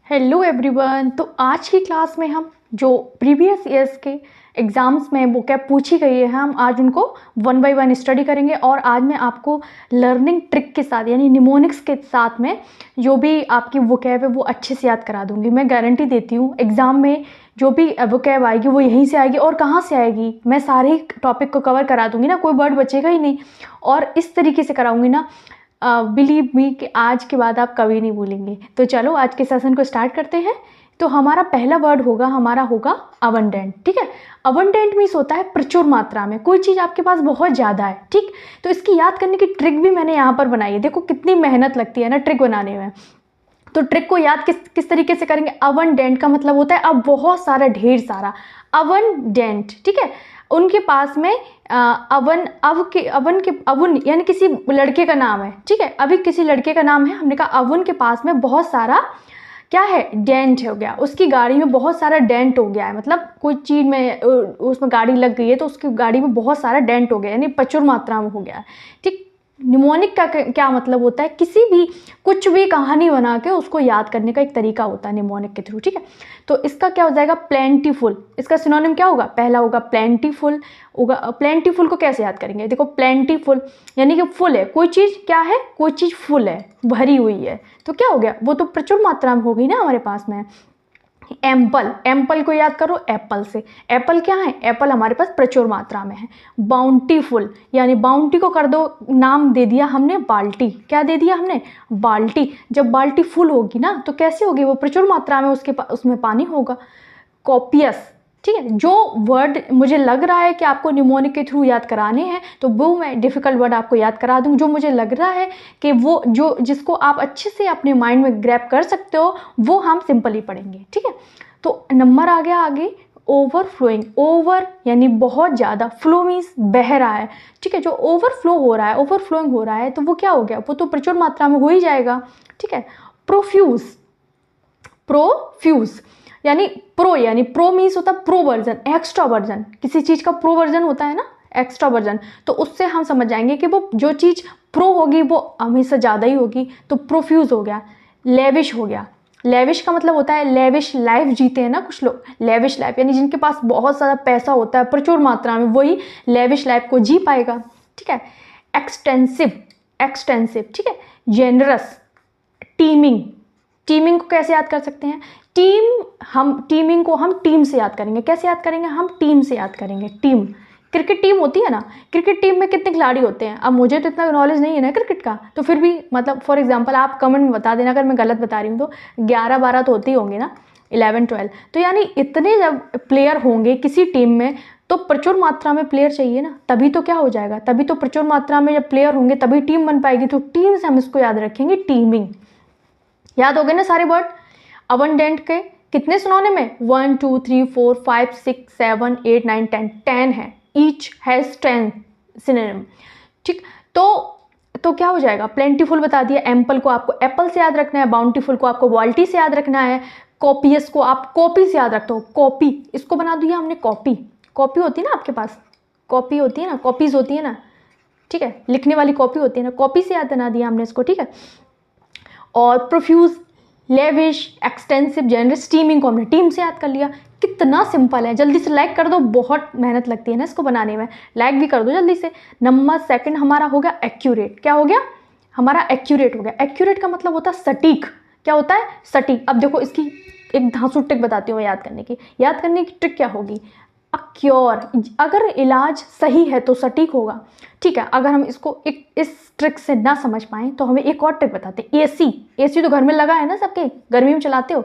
Hello everyone. तो आज की क्लास में हम जो प्रीवियस ईयर्स के एग्ज़ाम्स में वोकैब पूछी गई है हम आज उनको वन बाय वन स्टडी करेंगे। और आज मैं आपको लर्निंग ट्रिक के साथ यानी निमोनिक्स के साथ में जो भी आपकी वोकैब है वो अच्छे से याद करा दूंगी। मैं गारंटी देती हूँ एग्ज़ाम में जो भी वोकैब आएगी वो यहीं से आएगी। और कहाँ से आएगी, मैं सारे ही टॉपिक को कवर करा दूंगी ना, कोई वर्ड बचेगा ही नहीं। और इस तरीके से कराऊंगी ना, बिलीव मी कि आज के बाद आप कभी नहीं भूलेंगे। तो चलो आज के सेशन को स्टार्ट करते हैं। तो हमारा पहला वर्ड होगा अबंडेंट। ठीक है, अबंडेंट मीन्स होता है प्रचुर मात्रा में, कोई चीज़ आपके पास बहुत ज़्यादा है। ठीक, तो इसकी याद करने की ट्रिक भी मैंने यहाँ पर बनाई है। देखो कितनी मेहनत लगती है ना ट्रिक बनाने में। तो ट्रिक को याद किस तरीके से करेंगे। अबंडेंट का मतलब होता है अब बहुत सारा, ढेर सारा। अबंडेंट, ठीक है, उनके पास में अवन यानी किसी लड़के का नाम है। ठीक है, अभी किसी लड़के का नाम है, हमने कहा अवन के पास में बहुत सारा क्या है, डेंट हो गया, उसकी गाड़ी में बहुत सारा डेंट हो गया है। मतलब कोई चीज़ में उसमें गाड़ी लग गई है तो उसकी गाड़ी में बहुत सारा डेंट हो गया, यानी प्रचुर मात्रा में हो गया है। ठीक, निमोनिक का क्या मतलब होता है, किसी भी कुछ भी कहानी बना के उसको याद करने का एक तरीका होता है निमोनिक के थ्रू। ठीक है, तो इसका क्या हो जाएगा, प्लेंटीफुल। इसका सिनोनिम क्या होगा, पहला होगा प्लेंटीफुल होगा। प्लेंटीफुल को कैसे याद करेंगे, देखो प्लेंटीफुल यानी कि फुल है, कोई चीज़ क्या है, कोई चीज़ फुल है, भरी हुई है, तो क्या हो गया, वो तो प्रचुर मात्रा में हो गई ना हमारे पास में। एम्पल, एम्पल को याद करो एप्पल से। एप्पल क्या है, एप्पल हमारे पास प्रचुर मात्रा में है। बाउंटीफुल यानी बाउंटी को कर दो, नाम दे दिया हमने बाल्टी। क्या दे दिया हमने, बाल्टी। जब बाल्टी फुल होगी ना तो कैसे होगी, वो प्रचुर मात्रा में उसमें पानी होगा। कॉपियस, ठीक है, जो वर्ड मुझे लग रहा है कि आपको निमोनिक के थ्रू याद कराने हैं तो वो मैं डिफ़िकल्ट वर्ड आपको याद करा दूँ। जो मुझे लग रहा है कि वो जो जिसको आप अच्छे से अपने माइंड में ग्रैब कर सकते हो वो हम सिंपली पढ़ेंगे। ठीक है, तो नंबर आ गया आगे, ओवरफ्लोइंग। ओवर यानी बहुत ज़्यादा, फ्लो मीन्स बह रहा है। ठीक है, जो ओवरफ्लो हो रहा है, ओवरफ्लोइंग हो रहा है तो वो क्या हो गया, वो तो प्रचुर मात्रा में हो ही जाएगा। ठीक है, प्रोफ्यूज, प्रोफ्यूज यानी प्रो मीन्स होता है प्रो वर्जन, एक्स्ट्रा वर्जन। किसी चीज़ का प्रो वर्जन होता है ना, एक्स्ट्रा वर्जन, तो उससे हम समझ जाएंगे कि वो जो चीज़ प्रो होगी वो हमेशा ज़्यादा ही होगी, तो प्रोफ्यूज हो गया। लेविश हो गया, लेविश का मतलब होता है लेविश लाइफ जीते हैं ना कुछ लोग, लेविश लाइफ यानी जिनके पास बहुत ज़्यादा पैसा होता है प्रचुर मात्रा में, वही लेविश लाइफ को जी पाएगा। ठीक है, एक्सटेंसिव, एक्सटेंसिव, ठीक है, जेनरस। टीमिंग, टीमिंग को कैसे याद कर सकते हैं, टीमिंग को हम टीम से याद करेंगे। कैसे याद करेंगे, हम टीम से याद करेंगे। टीम, क्रिकेट टीम होती है ना, क्रिकेट टीम में कितने खिलाड़ी होते हैं। अब मुझे तो इतना नॉलेज नहीं है ना क्रिकेट का, तो फिर भी मतलब फॉर एग्जांपल आप कमेंट में बता देना अगर मैं गलत बता रही हूँ तो। 11-12 तो होते ही होंगे ना, 11-12, तो यानी इतने जब प्लेयर होंगे किसी टीम में तो प्रचुर मात्रा में प्लेयर चाहिए ना, तभी तो क्या हो जाएगा, तभी तो प्रचुर मात्रा में जब प्लेयर होंगे तभी टीम बन पाएगी। तो टीम से हम इसको याद रखेंगे, टीमिंग। याद हो गए ना सारे वर्ड। अबंडेंट के कितने सिनोनिम में, 1 2 3 4 5 6 7 8 9 10, 10 है, ईच हैज 10 सिनोनिम। ठीक, तो क्या हो जाएगा, प्लेंटीफुल बता दिया, एम्पल को आपको एप्पल से याद रखना है, बाउंटीफुल को आपको बाल्टी से याद रखना है, कॉपियस को आप कॉपी से याद रखते हो, कॉपी, इसको बना दिया हमने कॉपी। कॉपी होती है ना आपके पास, कॉपी होती है ना, कॉपीज होती है ना, ठीक है, लिखने वाली कॉपी होती है ना, कॉपी से याद बना दिया हमने इसको। ठीक है, और profuse, lavish, extensive, generous, teeming को हमने टीम से याद कर लिया। कितना सिंपल है, जल्दी से लाइक कर दो, बहुत मेहनत लगती है ना इसको बनाने में, लाइक भी कर दो जल्दी से। नंबर सेकंड हमारा हो गया एक्यूरेट। क्या हो गया, हमारा एक्यूरेट हो गया। एक्यूरेट का मतलब होता है सटीक। क्या होता है, सटीक। अब देखो इसकी एक धांसू ट्रिक बताती हूँ याद करने की। याद करने की ट्रिक क्या होगी, क्योर, अगर इलाज सही है तो सटीक होगा। ठीक है, अगर हम इसको इस ट्रिक से ना समझ पाएँ तो हमें एक और ट्रिक बताते हैं। एसी तो घर में लगा है ना, सबके गर्मी में चलाते हो।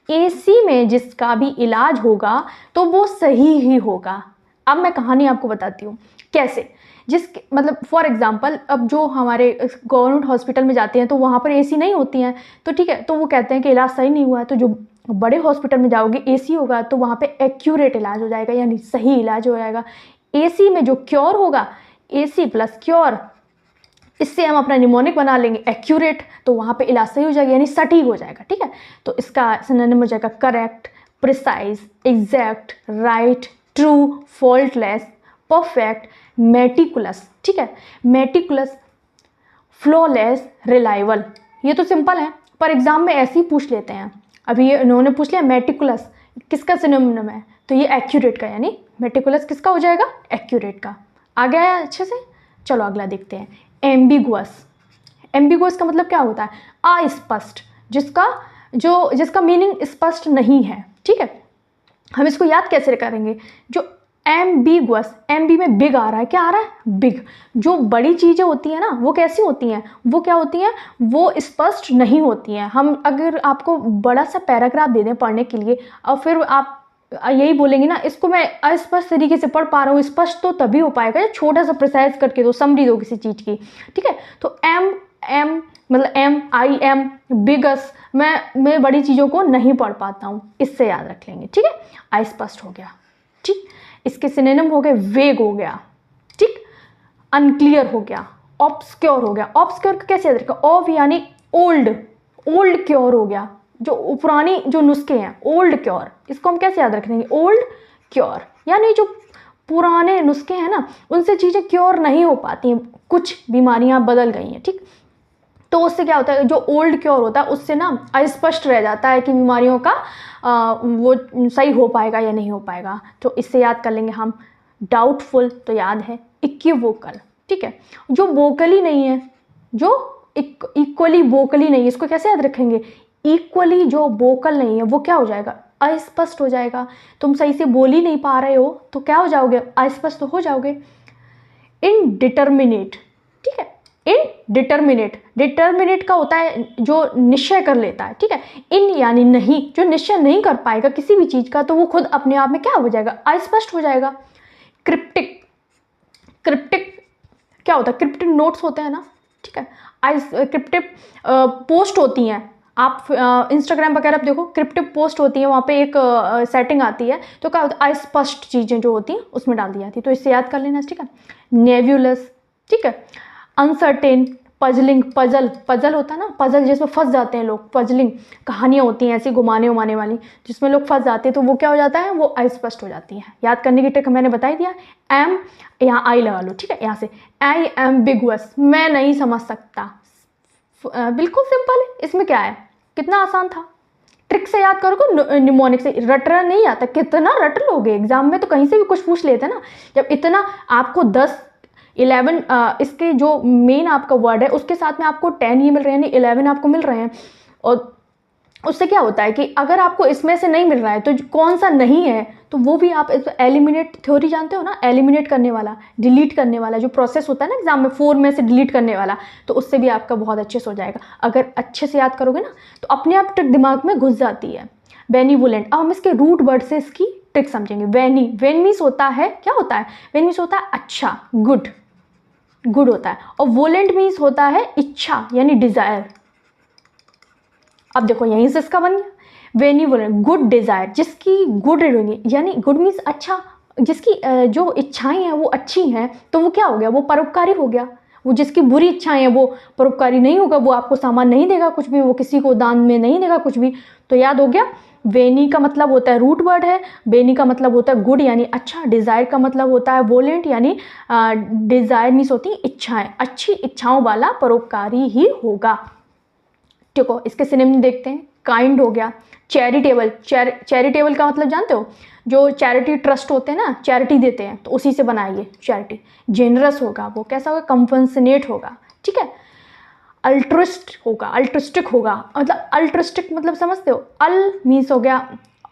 एसी में जिसका भी इलाज होगा तो वो सही ही होगा। अब मैं कहानी आपको बताती हूँ कैसे। मतलब फॉर एग्जांपल अब जो हमारे गवर्नमेंट हॉस्पिटल में जाते हैं तो वहाँ पर एसी नहीं होती हैं, तो ठीक है, तो वो कहते हैं कि इलाज सही नहीं हुआ है। तो जो बड़े हॉस्पिटल में जाओगे एसी होगा तो वहाँ पे एक्यूरेट इलाज हो जाएगा, यानी सही इलाज हो जाएगा। एसी में जो क्योर होगा, एसी प्लस क्योर, इससे हम अपना निमोनिक बना लेंगे एक्यूरेट, तो वहाँ पे इलाज सही हो जाएगा, यानी सटीक हो जाएगा। ठीक है, तो इसका सिनोनिम हो जाएगा correct, precise, exact, right, true, faultless, perfect, meticulous. ठीक है, मेटिकुलस, फ्लॉलेस, रिलायबल। ये तो सिंपल है पर एग्जाम में ऐसे ही पूछ लेते हैं। अभी ये इन्होंने पूछ लिया मेटिकुलस किसका सिनोनिम है, तो ये एक्यूरेट का, यानी मेटिकुलस किसका हो जाएगा, एक्यूरेट का। आ गया है अच्छे से। चलो अगला देखते हैं, एम्बिगुअस। एम्बिगुअस का मतलब क्या होता है, अस्पष्ट, जिसका मीनिंग स्पष्ट नहीं है। ठीक है, हम इसको याद कैसे करेंगे, जो एम्बिगुअस, एम्बी में बिग आ रहा है, क्या आ रहा है, बिग। जो बड़ी चीज़ें होती हैं ना वो कैसी होती हैं, वो क्या होती हैं, वो स्पष्ट नहीं होती हैं। हम अगर आपको बड़ा सा पैराग्राफ दे दें पढ़ने के लिए और फिर आप यही बोलेंगे ना इसको मैं अस्पष्ट तरीके से पढ़ पा रहा हूँ, स्पष्ट तो तभी हो पाएगा जब छोटा सा प्रिसाइज करके दो, समरी दो किसी चीज़ की। ठीक है, तो एम मतलब आई एम बिगस, मैं बड़ी चीज़ों को नहीं पढ़ पाता हूँ, इससे याद रख लेंगे। ठीक है, अस्पष्ट हो गया। ठीक, इसके सिनोनिम हो गए, वेग हो गया, ठीक, अनक्लियर हो गया, ऑब्सक्योर हो गया। ऑब्सक्योर का कैसे याद रखें, ऑफ यानी ओल्ड, ओल्ड क्योर हो गया, जो पुरानी जो नुस्खे हैं, ओल्ड क्योर, इसको हम कैसे याद रख देंगे, ओल्ड क्योर, यानी जो पुराने नुस्खे हैं ना उनसे चीज़ें क्योर नहीं हो पाती हैं, कुछ बीमारियां बदल गई हैं। ठीक, तो उससे क्या होता है, जो ओल्ड क्योर होता है उससे ना अस्पष्ट रह जाता है कि बीमारियों का वो सही हो पाएगा या नहीं हो पाएगा। तो इससे याद कर लेंगे हम, डाउटफुल तो याद है, इक्विवोकल। ठीक है, जो वोकली नहीं है, जो इक्वली वोकली नहीं है, इसको कैसे याद रखेंगे, इक्वली जो वोकल नहीं है वो क्या हो जाएगा, अस्पष्ट हो जाएगा। तुम सही से बोल ही नहीं पा रहे हो तो क्या हो जाओगे, अस्पष्ट हो जाओगे। इनडिटर्मिनेट, ठीक है, इनडिटर्मिनेट, डिटर्मिनेट का होता है जो निश्चय कर लेता है। ठीक है, इन यानी नहीं, जो निश्चय नहीं कर पाएगा किसी भी चीज़ का तो वो खुद अपने आप में क्या हो जाएगा, अस्पष्ट हो जाएगा। क्रिप्टिक, क्रिप्टिक क्या होता है, क्रिप्टिक नोट्स होते हैं ना, ठीक है, क्रिप्टिक पोस्ट होती हैं, आप इंस्टाग्राम वगैरह देखो, क्रिप्टिक पोस्ट होती है, वहाँ पे एक सेटिंग आती है, तो क्या होता है, अस्पष्ट चीज़ें जो होती हैं उसमें डाल दी जाती है, तो इससे याद कर लेना। ठीक है, नेब्यूलस, ठीक है, अनसर्टेन, पजलिंग, पजल होता है ना, पजल जिसमें फंस जाते हैं लोग, पजलिंग कहानियाँ होती हैं ऐसी घुमाने उमाने वाली जिसमें लोग फंस जाते हैं, तो वो क्या हो जाता है, वो अस्पष्ट हो जाती है। याद करने की ट्रिक मैंने बता ही दिया, एम यहाँ आई लगा लो। ठीक है, यहाँ से आई एम्बिगुअस, मैं नहीं समझ सकता, बिल्कुल सिंपल है, इसमें क्या है, कितना आसान था। ट्रिक से याद करोगे, निमोनिक से रटना नहीं आता, कितना रट लोगे, एग्जाम में तो कहीं से भी कुछ पूछ लेते हैं ना। जब इतना आपको 10 11 इसके जो मेन आपका वर्ड है उसके साथ में आपको 10 ही मिल रहे हैं, यानी 11 आपको मिल रहे हैं, और उससे क्या होता है कि अगर आपको इसमें से नहीं मिल रहा है तो कौन सा नहीं है, तो वो भी आप एलिमिनेट थ्योरी जानते हो ना, एलिमिनेट करने वाला, डिलीट करने वाला जो प्रोसेस होता है ना एग्जाम में, 4 में से डिलीट करने वाला, तो उससे भी आपका बहुत अच्छे से हो जाएगा। अगर अच्छे से याद करोगे ना तो अपने आप ट्रिक दिमाग में घुस जाती है। बेनीवोलेंट, अब हम इसके रूट वर्ड से इसकी ट्रिक समझेंगे। वेन मीन्स होता है, क्या होता है, वेन मीन्स होता है अच्छा, गुड, गुड होता है, और वोलेंट मीन्स होता है इच्छा यानी डिजायर। अब देखो यहीं से इसका बन गया, बेनीवोलेंट, गुड डिजायर, जिसकी गुड यानी गुड मीन्स अच्छा, जिसकी जो इच्छाएं हैं वो अच्छी हैं, तो वो क्या हो गया, वो परोपकारी हो गया। वो जिसकी बुरी इच्छाएं हैं वो परोपकारी नहीं होगा, वो आपको सामान नहीं देगा कुछ भी, वो किसी को दान में नहीं देगा कुछ भी। तो याद हो गया, वेनी का मतलब होता है रूट वर्ड है, बेनी का मतलब होता है गुड यानी अच्छा, डिज़ायर का मतलब होता है वोलेंट यानी डिज़ायर मीन्स होती है इच्छाएं, अच्छी इच्छाओं वाला परोपकारी ही होगा। ठीक हो, इसके सिनोनिम देखते हैं। काइंड हो गया, चैरिटेबल, चैरिटेबल का मतलब जानते हो, जो चैरिटी ट्रस्ट होते हैं ना, चैरिटी देते हैं, तो उसी से बनाइए चैरिटी। जेनरस होगा, वो कैसा होगा, कंपनसेनेट होगा। ठीक है, अल्ट्रिस्ट होगा, अल्ट्रिस्टिक होगा, मतलब अल्ट्रिस्टिक मतलब समझते हो, अल मीन्स हो गया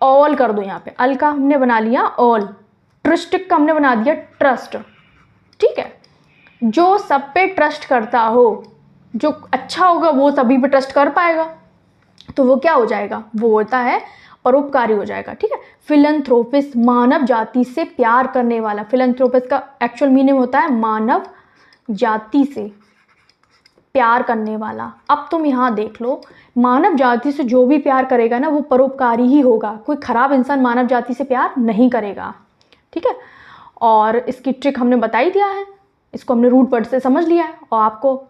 ऑल, कर दो यहाँ पे, अल का हमने बना लिया ऑल, ट्रिस्टिक का हमने बना दिया ट्रस्ट। ठीक है, जो सब पे ट्रस्ट करता हो, जो अच्छा होगा वो सभी पे ट्रस्ट कर पाएगा, तो वो क्या हो जाएगा, वो होता है परोपकारी हो जाएगा। ठीक है, फिलंथ्रोपिस्ट, मानव जाति से प्यार करने वाला, फिलंथ्रोपिस्ट का एक्चुअल मीनिंग होता है मानव जाति से प्यार करने वाला। अब तुम यहाँ देख लो, मानव जाति से जो भी प्यार करेगा ना वो परोपकारी ही होगा, कोई खराब इंसान मानव जाति से प्यार नहीं करेगा। ठीक है, और इसकी ट्रिक हमने बता ही दिया है, इसको हमने रूट वर्ड से समझ लिया है, और आपको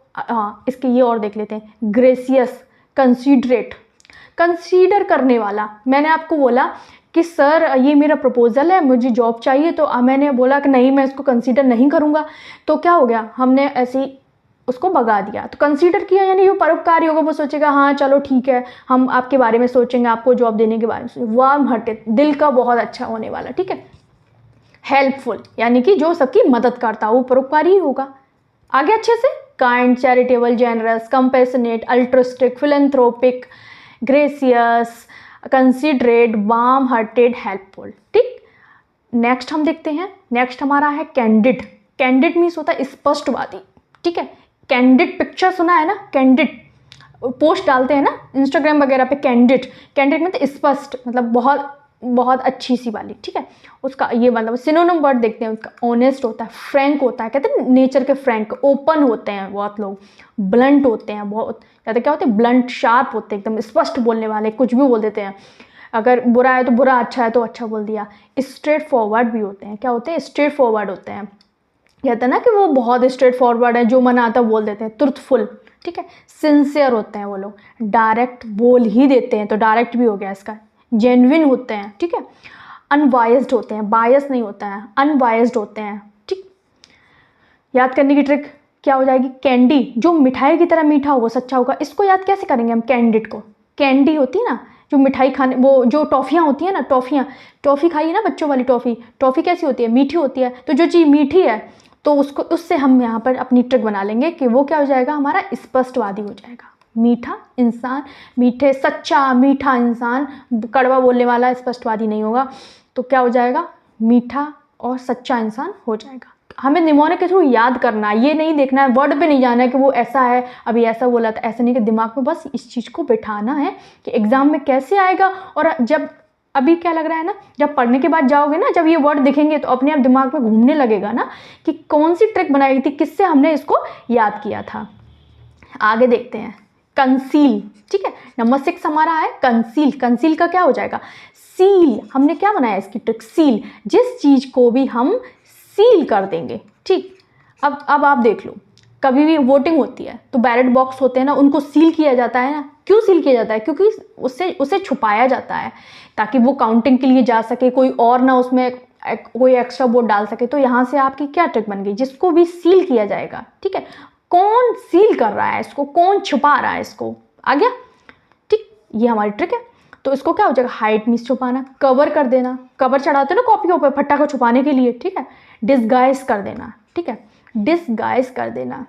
इसके ये और देख लेते हैं, ग्रेसियस, कंसीडरेट, कंसीडर करने वाला। मैंने आपको बोला कि सर ये मेरा प्रपोजल है, मुझे जॉब चाहिए, तो मैंने बोला कि नहीं मैं इसको कंसीडर नहीं करूँगा, तो क्या हो गया, हमने ऐसी उसको भगा दिया। तो कंसीडर किया यानी जो परोपकारी होगा वो सोचेगा हाँ चलो ठीक है, हम आपके बारे में सोचेंगे, आपको जॉब देने के बारे में सोचेंगे। वार्म हार्टेड, दिल का बहुत अच्छा होने वाला, ठीक है। हेल्पफुल यानी कि जो सबकी मदद करता हो वो परोपकारी ही होगा। आगे अच्छे से, kind, charitable, generous, compassionate, altruistic, philanthropic, gracious, considerate, warm hearted, helpful, ठीक। नेक्स्ट हम देखते हैं, नेक्स्ट हमारा है कैंडिड। कैंडिड मीन्स होता है स्पष्टवादी, ठीक है। कैंडिड पिक्चर सुना है ना, कैंडिड पोस्ट डालते हैं ना इंस्टाग्राम वगैरह पे, कैंडिड, कैंडिड मतलब स्पष्ट, मतलब बहुत बहुत अच्छी सी वाली, ठीक है। उसका ये मतलब सिनोनिम वर्ड देखते हैं उसका, ऑनेस्ट होता है, फ्रैंक होता है, कहते हैं नेचर के फ्रैंक, ओपन होते हैं बहुत लोग, ब्लंट होते हैं बहुत ज़्यादा, क्या होते हैं ब्लंट, शार्प होते हैं, एकदम स्पष्ट बोलने वाले, कुछ भी बोल देते हैं, अगर बुरा है तो बुरा, अच्छा है तो अच्छा बोल दिया। स्ट्रेट फॉरवर्ड भी होते हैं, क्या होते हैं स्ट्रेट फॉरवर्ड होते हैं, कहते हैं ना कि वो बहुत स्ट्रेट फॉरवर्ड है, जो मन आता है बोल देते हैं, ट्रुथफुल, ठीक है। सिंसियर होते हैं वो लोग, डायरेक्ट बोल ही देते हैं, तो डायरेक्ट भी हो गया इसका। जेन्युइन होते हैं, ठीक है। अनबायस्ड होते हैं, बायस नहीं होता है, अनबायस्ड होते हैं, ठीक। याद करने की ट्रिक क्या हो जाएगी, कैंडी, जो मिठाई की तरह मीठा हो वो सच्चा होगा। इसको याद कैसे करेंगे हम कैंडिड को, कैंडी होती है ना जो मिठाई खाने, वो जो टॉफ़ियाँ होती है ना, टॉफ़ी खाइए ना बच्चों वाली टॉफ़ी, टॉफ़ी कैसी होती है, मीठी होती है। तो जो चीज़ मीठी है तो उसको, उससे हम यहाँ पर अपनी ट्रिक बना लेंगे कि वो क्या हो जाएगा, हमारा स्पष्टवादी हो जाएगा। मीठा इंसान, मीठे, सच्चा मीठा इंसान, कड़वा बोलने वाला स्पष्टवादी नहीं होगा, तो क्या हो जाएगा, मीठा और सच्चा इंसान हो जाएगा। हमें निमोनिक के थ्रू याद करना है, ये नहीं देखना है, वर्ड पे नहीं जाना है कि वो ऐसा है, अभी ऐसा बोला था, ऐसा नहीं, कि दिमाग में बस इस चीज़ को बिठाना है कि एग्जाम में कैसे आएगा। और जब अभी क्या लग रहा है ना, जब पढ़ने के बाद जाओगे ना, जब ये वर्ड दिखेंगे तो अपने आप दिमाग में घूमने लगेगा ना कि कौन सी ट्रिक बनाई थी, किससे हमने इसको याद किया था। आगे देखते हैं, कंसील, ठीक है। नंबर 6 हमारा है कंसील। कंसील का क्या हो जाएगा, सील। हमने क्या बनाया इसकी ट्रिक, सील, जिस चीज़ को भी हम सील कर देंगे, ठीक। अब आप देख लो, कभी भी वोटिंग होती है तो बैलेट बॉक्स होते हैं ना, उनको सील किया जाता है ना। क्यों सील किया जाता है, क्योंकि उसे छुपाया जाता है ताकि वो काउंटिंग के लिए जा सके, कोई और ना उसमें कोई एक्स्ट्रा वोट डाल सके। तो यहाँ से आपकी क्या ट्रिक बन गई, जिसको भी सील किया जाएगा, ठीक है। कौन सील कर रहा है इसको, कौन छुपा रहा है इसको, आ गया, ठीक। ये हमारी ट्रिक है। तो इसको क्या हो जाएगा, हाइड मीन्स छुपाना, कवर कर देना, कवर चढ़ाते हो ना कॉपियों पर फट्टा को छुपाने के लिए, ठीक है। डिस्गाइज कर देना, ठीक है, डिस्गाइज कर देना,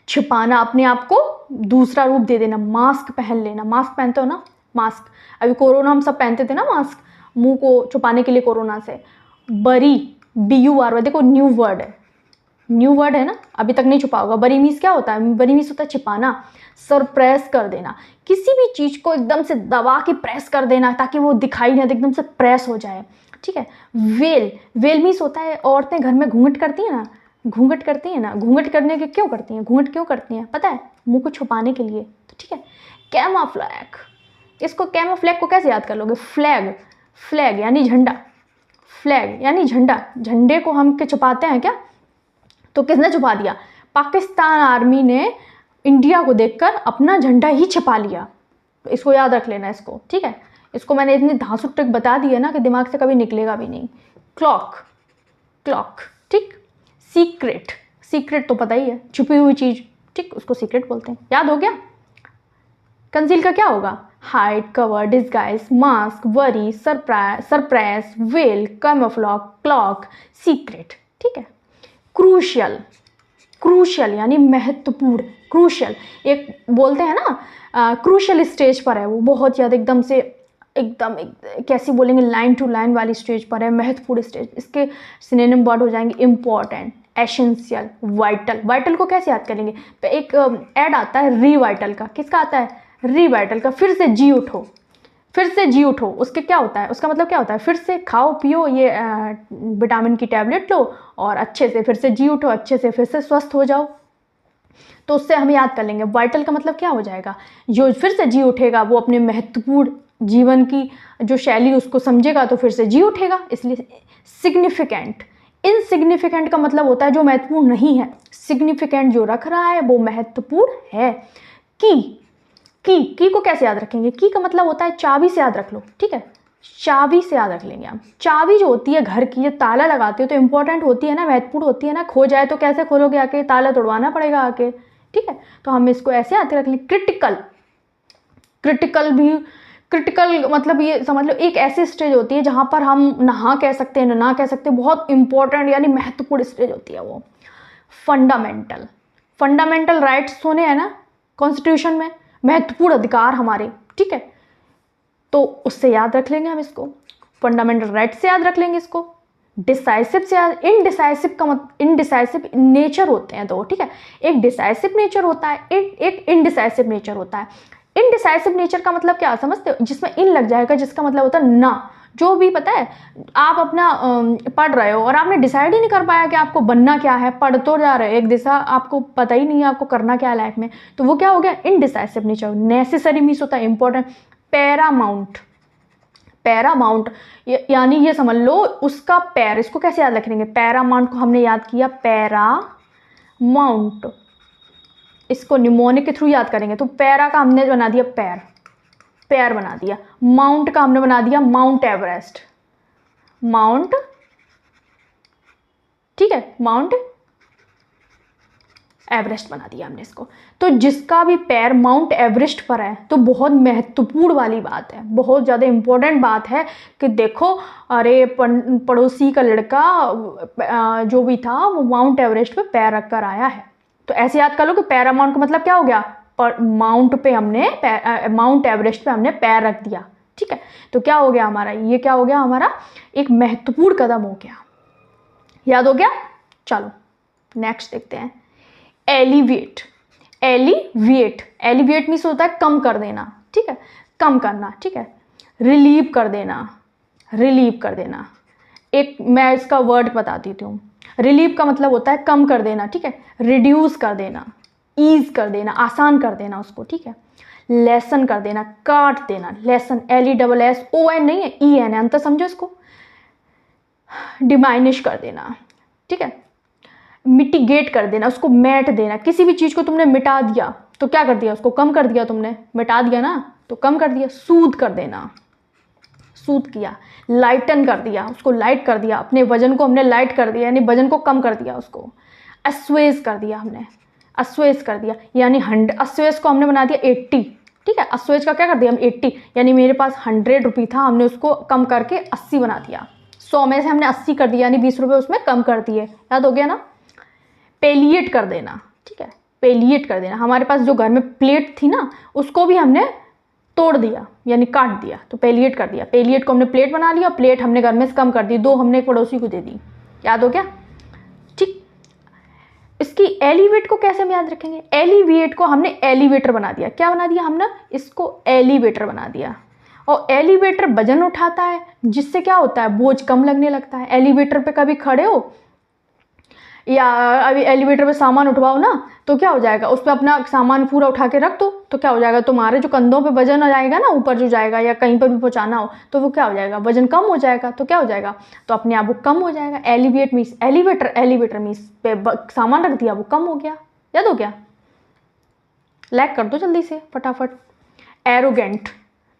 छिपाना, अपने आप को दूसरा रूप दे देना। मास्क पहन लेना, मास्क पहनते हो ना, मास्क, अभी कोरोना हम सब पहनते थे ना मास्क, मुंह को छुपाने के लिए कोरोना से। बरी, BUR, देखो न्यू वर्ड है, न्यू वर्ड है ना, अभी तक नहीं छुपा होगा। बरी मीन्स क्या होता है, बरी मीन्स होता है छिपाना। सरप्रेस कर देना, किसी भी चीज़ को एकदम से दबा के प्रेस कर देना ताकि वो दिखाई ना दे, एकदम से प्रेस हो जाए, ठीक है। वेल, वेल मीन्स होता है, औरतें घर में घूंघट करती हैं ना, घूंघट करती हैं ना, घूंघट करने के क्यों करती हैं, घूंघट क्यों करती हैं पता है, मुंह को छुपाने के लिए, तो ठीक है। कैमोफ्लैग, इसको कैमोफ्लैग को कैसे याद कर लोगे, फ्लैग, फ्लैग यानी झंडा, फ्लैग यानी झंडा, झंडे को हम के छुपाते हैं क्या, तो किसने छुपा दिया, पाकिस्तान आर्मी ने इंडिया को देखकर अपना झंडा ही छिपा लिया। तो इसको याद रख लेना इसको, ठीक है। इसको मैंने इतनी धांसू ट्रिक बता दी है ना कि दिमाग से कभी निकलेगा भी नहीं। क्लॉक, क्लॉक, ठीक। सीक्रेट, सीक्रेट तो पता ही है, छुपी हुई चीज़, ठीक, उसको सीक्रेट बोलते हैं, याद हो गया। कंसील का क्या होगा, hide, cover, disguise, mask, worry, surprise, veil, camouflage, cloak, secret, ठीक है। क्रूशियल, क्रूशियल यानी महत्वपूर्ण, क्रूशियल, एक बोलते हैं ना क्रूशियल स्टेज पर है वो, बहुत ज़्यादा एकदम से, एकदम कैसी बोलेंगे, लाइन टू लाइन वाली स्टेज पर है, महत्वपूर्ण स्टेज। इसके सिनोनिम वर्ड हो जाएंगे इम्पॉर्टेंट, एसेंशियल, वाइटल। वाइटल को कैसे याद करेंगे, तो एक ऐड आता है रीवाइटल का, किसका आता है, रीवाइटल का, फिर से जी उठो, फिर से जी उठो, उसके क्या होता है, उसका मतलब क्या होता है, फिर से खाओ पियो ये विटामिन की टैबलेट लो और अच्छे से फिर से जी उठो, अच्छे से फिर से स्वस्थ हो जाओ। तो उससे हम याद कर लेंगे, वाइटल का मतलब क्या हो जाएगा, जो फिर से जी उठेगा वो अपने महत्वपूर्ण जीवन की जो शैली उसको समझेगा तो फिर से जी उठेगा, इसलिए सिग्निफिकेंट। इनसिग्निफिकेंट का मतलब होता है जो महत्वपूर्ण नहीं है, सिग्निफिकेंट जो रख रहा है वो महत्वपूर्ण है। की को कैसे याद रखेंगे, की का मतलब होता है चाबी से याद रख लो, ठीक है। चाबी से याद रख लेंगे हम। चाबी जो होती है घर की, जो ताला लगाते हो तो इम्पोर्टेंट होती है ना, महत्वपूर्ण होती है ना, खो जाए तो कैसे खोलोगे, आके ताला तोड़वाना पड़ेगा आके, ठीक है। तो हम इसको ऐसे याद रख लेंगे। क्रिटिकल, क्रिटिकल भी, क्रिटिकल मतलब ये समझ लो एक ऐसी स्टेज होती है जहाँ पर हम ना कह सकते हैं ना कह सकते, बहुत इंपॉर्टेंट यानी महत्वपूर्ण स्टेज होती है वो। फंडामेंटल, फंडामेंटल राइट्स सुने हैं ना कॉन्स्टिट्यूशन में, महत्वपूर्ण अधिकार हमारे, ठीक है। तो उससे याद रख लेंगे हम इसको, फंडामेंटल राइट से याद रख लेंगे इसको। डिसाइसिव से याद, इनडिसाइसिव का मतलब, इनडिसाइसिव नेचर होते हैं दो, ठीक है। एक डिसाइसिव नेचर होता है, एक इनडिसाइसिव नेचर होता है। इनडिसाइसिव नेचर का मतलब क्या समझते हो, जिसमें इन लग जाएगा, जिसका मतलब होता है ना। जो भी पता है आप अपना पढ़ रहे हो और आपने डिसाइड ही नहीं कर पाया कि आपको बनना क्या है, पढ़ तो जा रहे हो एक दिशा, आपको पता ही नहीं है आपको करना क्या है लाइफ में, तो वो क्या हो गया, इनडिसाइसिव नेचर। नेसेसरी मीन्स होता है इंपॉर्टेंट। पैरामाउंट, पैरामाउंट यानी ये समझ लो उसका पैर, इसको कैसे याद रखेंगे, पैरामाउंट को हमने याद किया पैरामाउंट, इसको निमोनिक के थ्रू याद करेंगे। तो पैरा का हमने बना दिया पैर, पैर बना दिया। माउंट का हमने बना दिया माउंट एवरेस्ट, माउंट, ठीक है, माउंट एवरेस्ट बना दिया हमने इसको। तो जिसका भी पैर माउंट एवरेस्ट पर है तो बहुत महत्वपूर्ण वाली बात है, बहुत ज़्यादा इंपॉर्टेंट बात है कि देखो अरे पड़ोसी का लड़का जो भी था वो माउंट एवरेस्ट पे पैर रख कर आया है। तो ऐसे याद कर लो कि पैरामाउंट का मतलब क्या हो गया, पर माउंट पे हमने माउंट एवरेस्ट पे हमने पैर रख दिया, ठीक है। तो क्या हो गया हमारा, ये क्या हो गया हमारा, एक महत्वपूर्ण कदम हो गया, याद हो गया। चलो नेक्स्ट देखते हैं, एलिवेट। एलिवेट, एलिवेट मीन्स होता है कम कर देना, ठीक है, कम करना, ठीक है। रिलीव कर देना, रिलीव कर देना। एक मैं इसका वर्ड बता देती हूँ। रिलीव का मतलब होता है कम कर देना, ठीक है। रिड्यूस कर देना, ईज कर देना, आसान कर देना उसको, ठीक है। लेसन कर देना, काट देना, लेसन, LESSON नहीं है, EN है, अंतर समझो इसको। डिमाइनिश कर देना, ठीक है। मिटिगेट कर देना, उसको मैट देना। किसी भी चीज़ को तुमने मिटा दिया तो क्या कर दिया, उसको कम कर दिया, तुमने मिटा दिया ना तो कम कर दिया। सूद कर देना, सूद किया। लाइटन कर दिया, उसको लाइट कर दिया, अपने वजन को हमने लाइट कर दिया यानी वजन को कम कर दिया उसको। अस्वेज कर दिया हमने, अस्वेज कर दिया यानी 100, अस्वेज को हमने बना दिया 80, ठीक है। अस्वेज का क्या कर दिया हम 80, यानी मेरे पास 100 रुपये था, हमने उसको कम करके 80 बना दिया। 100 में से हमने 80 कर दिया यानी 20 रुपये उसमें कम कर दिए, याद हो गया ना। पेलिएट कर देना, ठीक है, पेलिएट कर देना। हमारे पास जो घर में प्लेट थी ना उसको भी हमने तोड़ दिया यानी काट दिया, तो पेलिएट कर दिया। पेलिएट को हमने प्लेट बना लिया, प्लेट हमने घर में से कम कर दी, 2 हमने एक पड़ोसी को दे दी, याद हो गया, ठीक। इसकी एलिवेट को कैसे हम याद रखेंगे, एलिवेट को हमने एलिवेटर बना दिया। क्या बना दिया हमने, इसको एलिवेटर बना दिया। और एलिवेटर वजन उठाता है, जिससे क्या होता है, बोझ कम लगने लगता है। एलिवेटर पे कभी खड़े हो या अभी एलिवेटर पे सामान उठवाओ ना तो क्या हो जाएगा, उस पर अपना सामान पूरा उठा के रख दो तो क्या हो जाएगा, तुम्हारे जो कंधों पे वजन आ जाएगा ना, ऊपर जो जाएगा या कहीं पर भी पहुंचाना हो तो वो क्या हो जाएगा, वजन कम हो जाएगा। तो क्या हो जाएगा, तो अपने आप वो कम हो जाएगा। Elevate means elevator, elevator means पे सामान रख दिया वो कम हो गया, याद हो गया। लाइक कर दो जल्दी से फटाफट। एरोगेंट,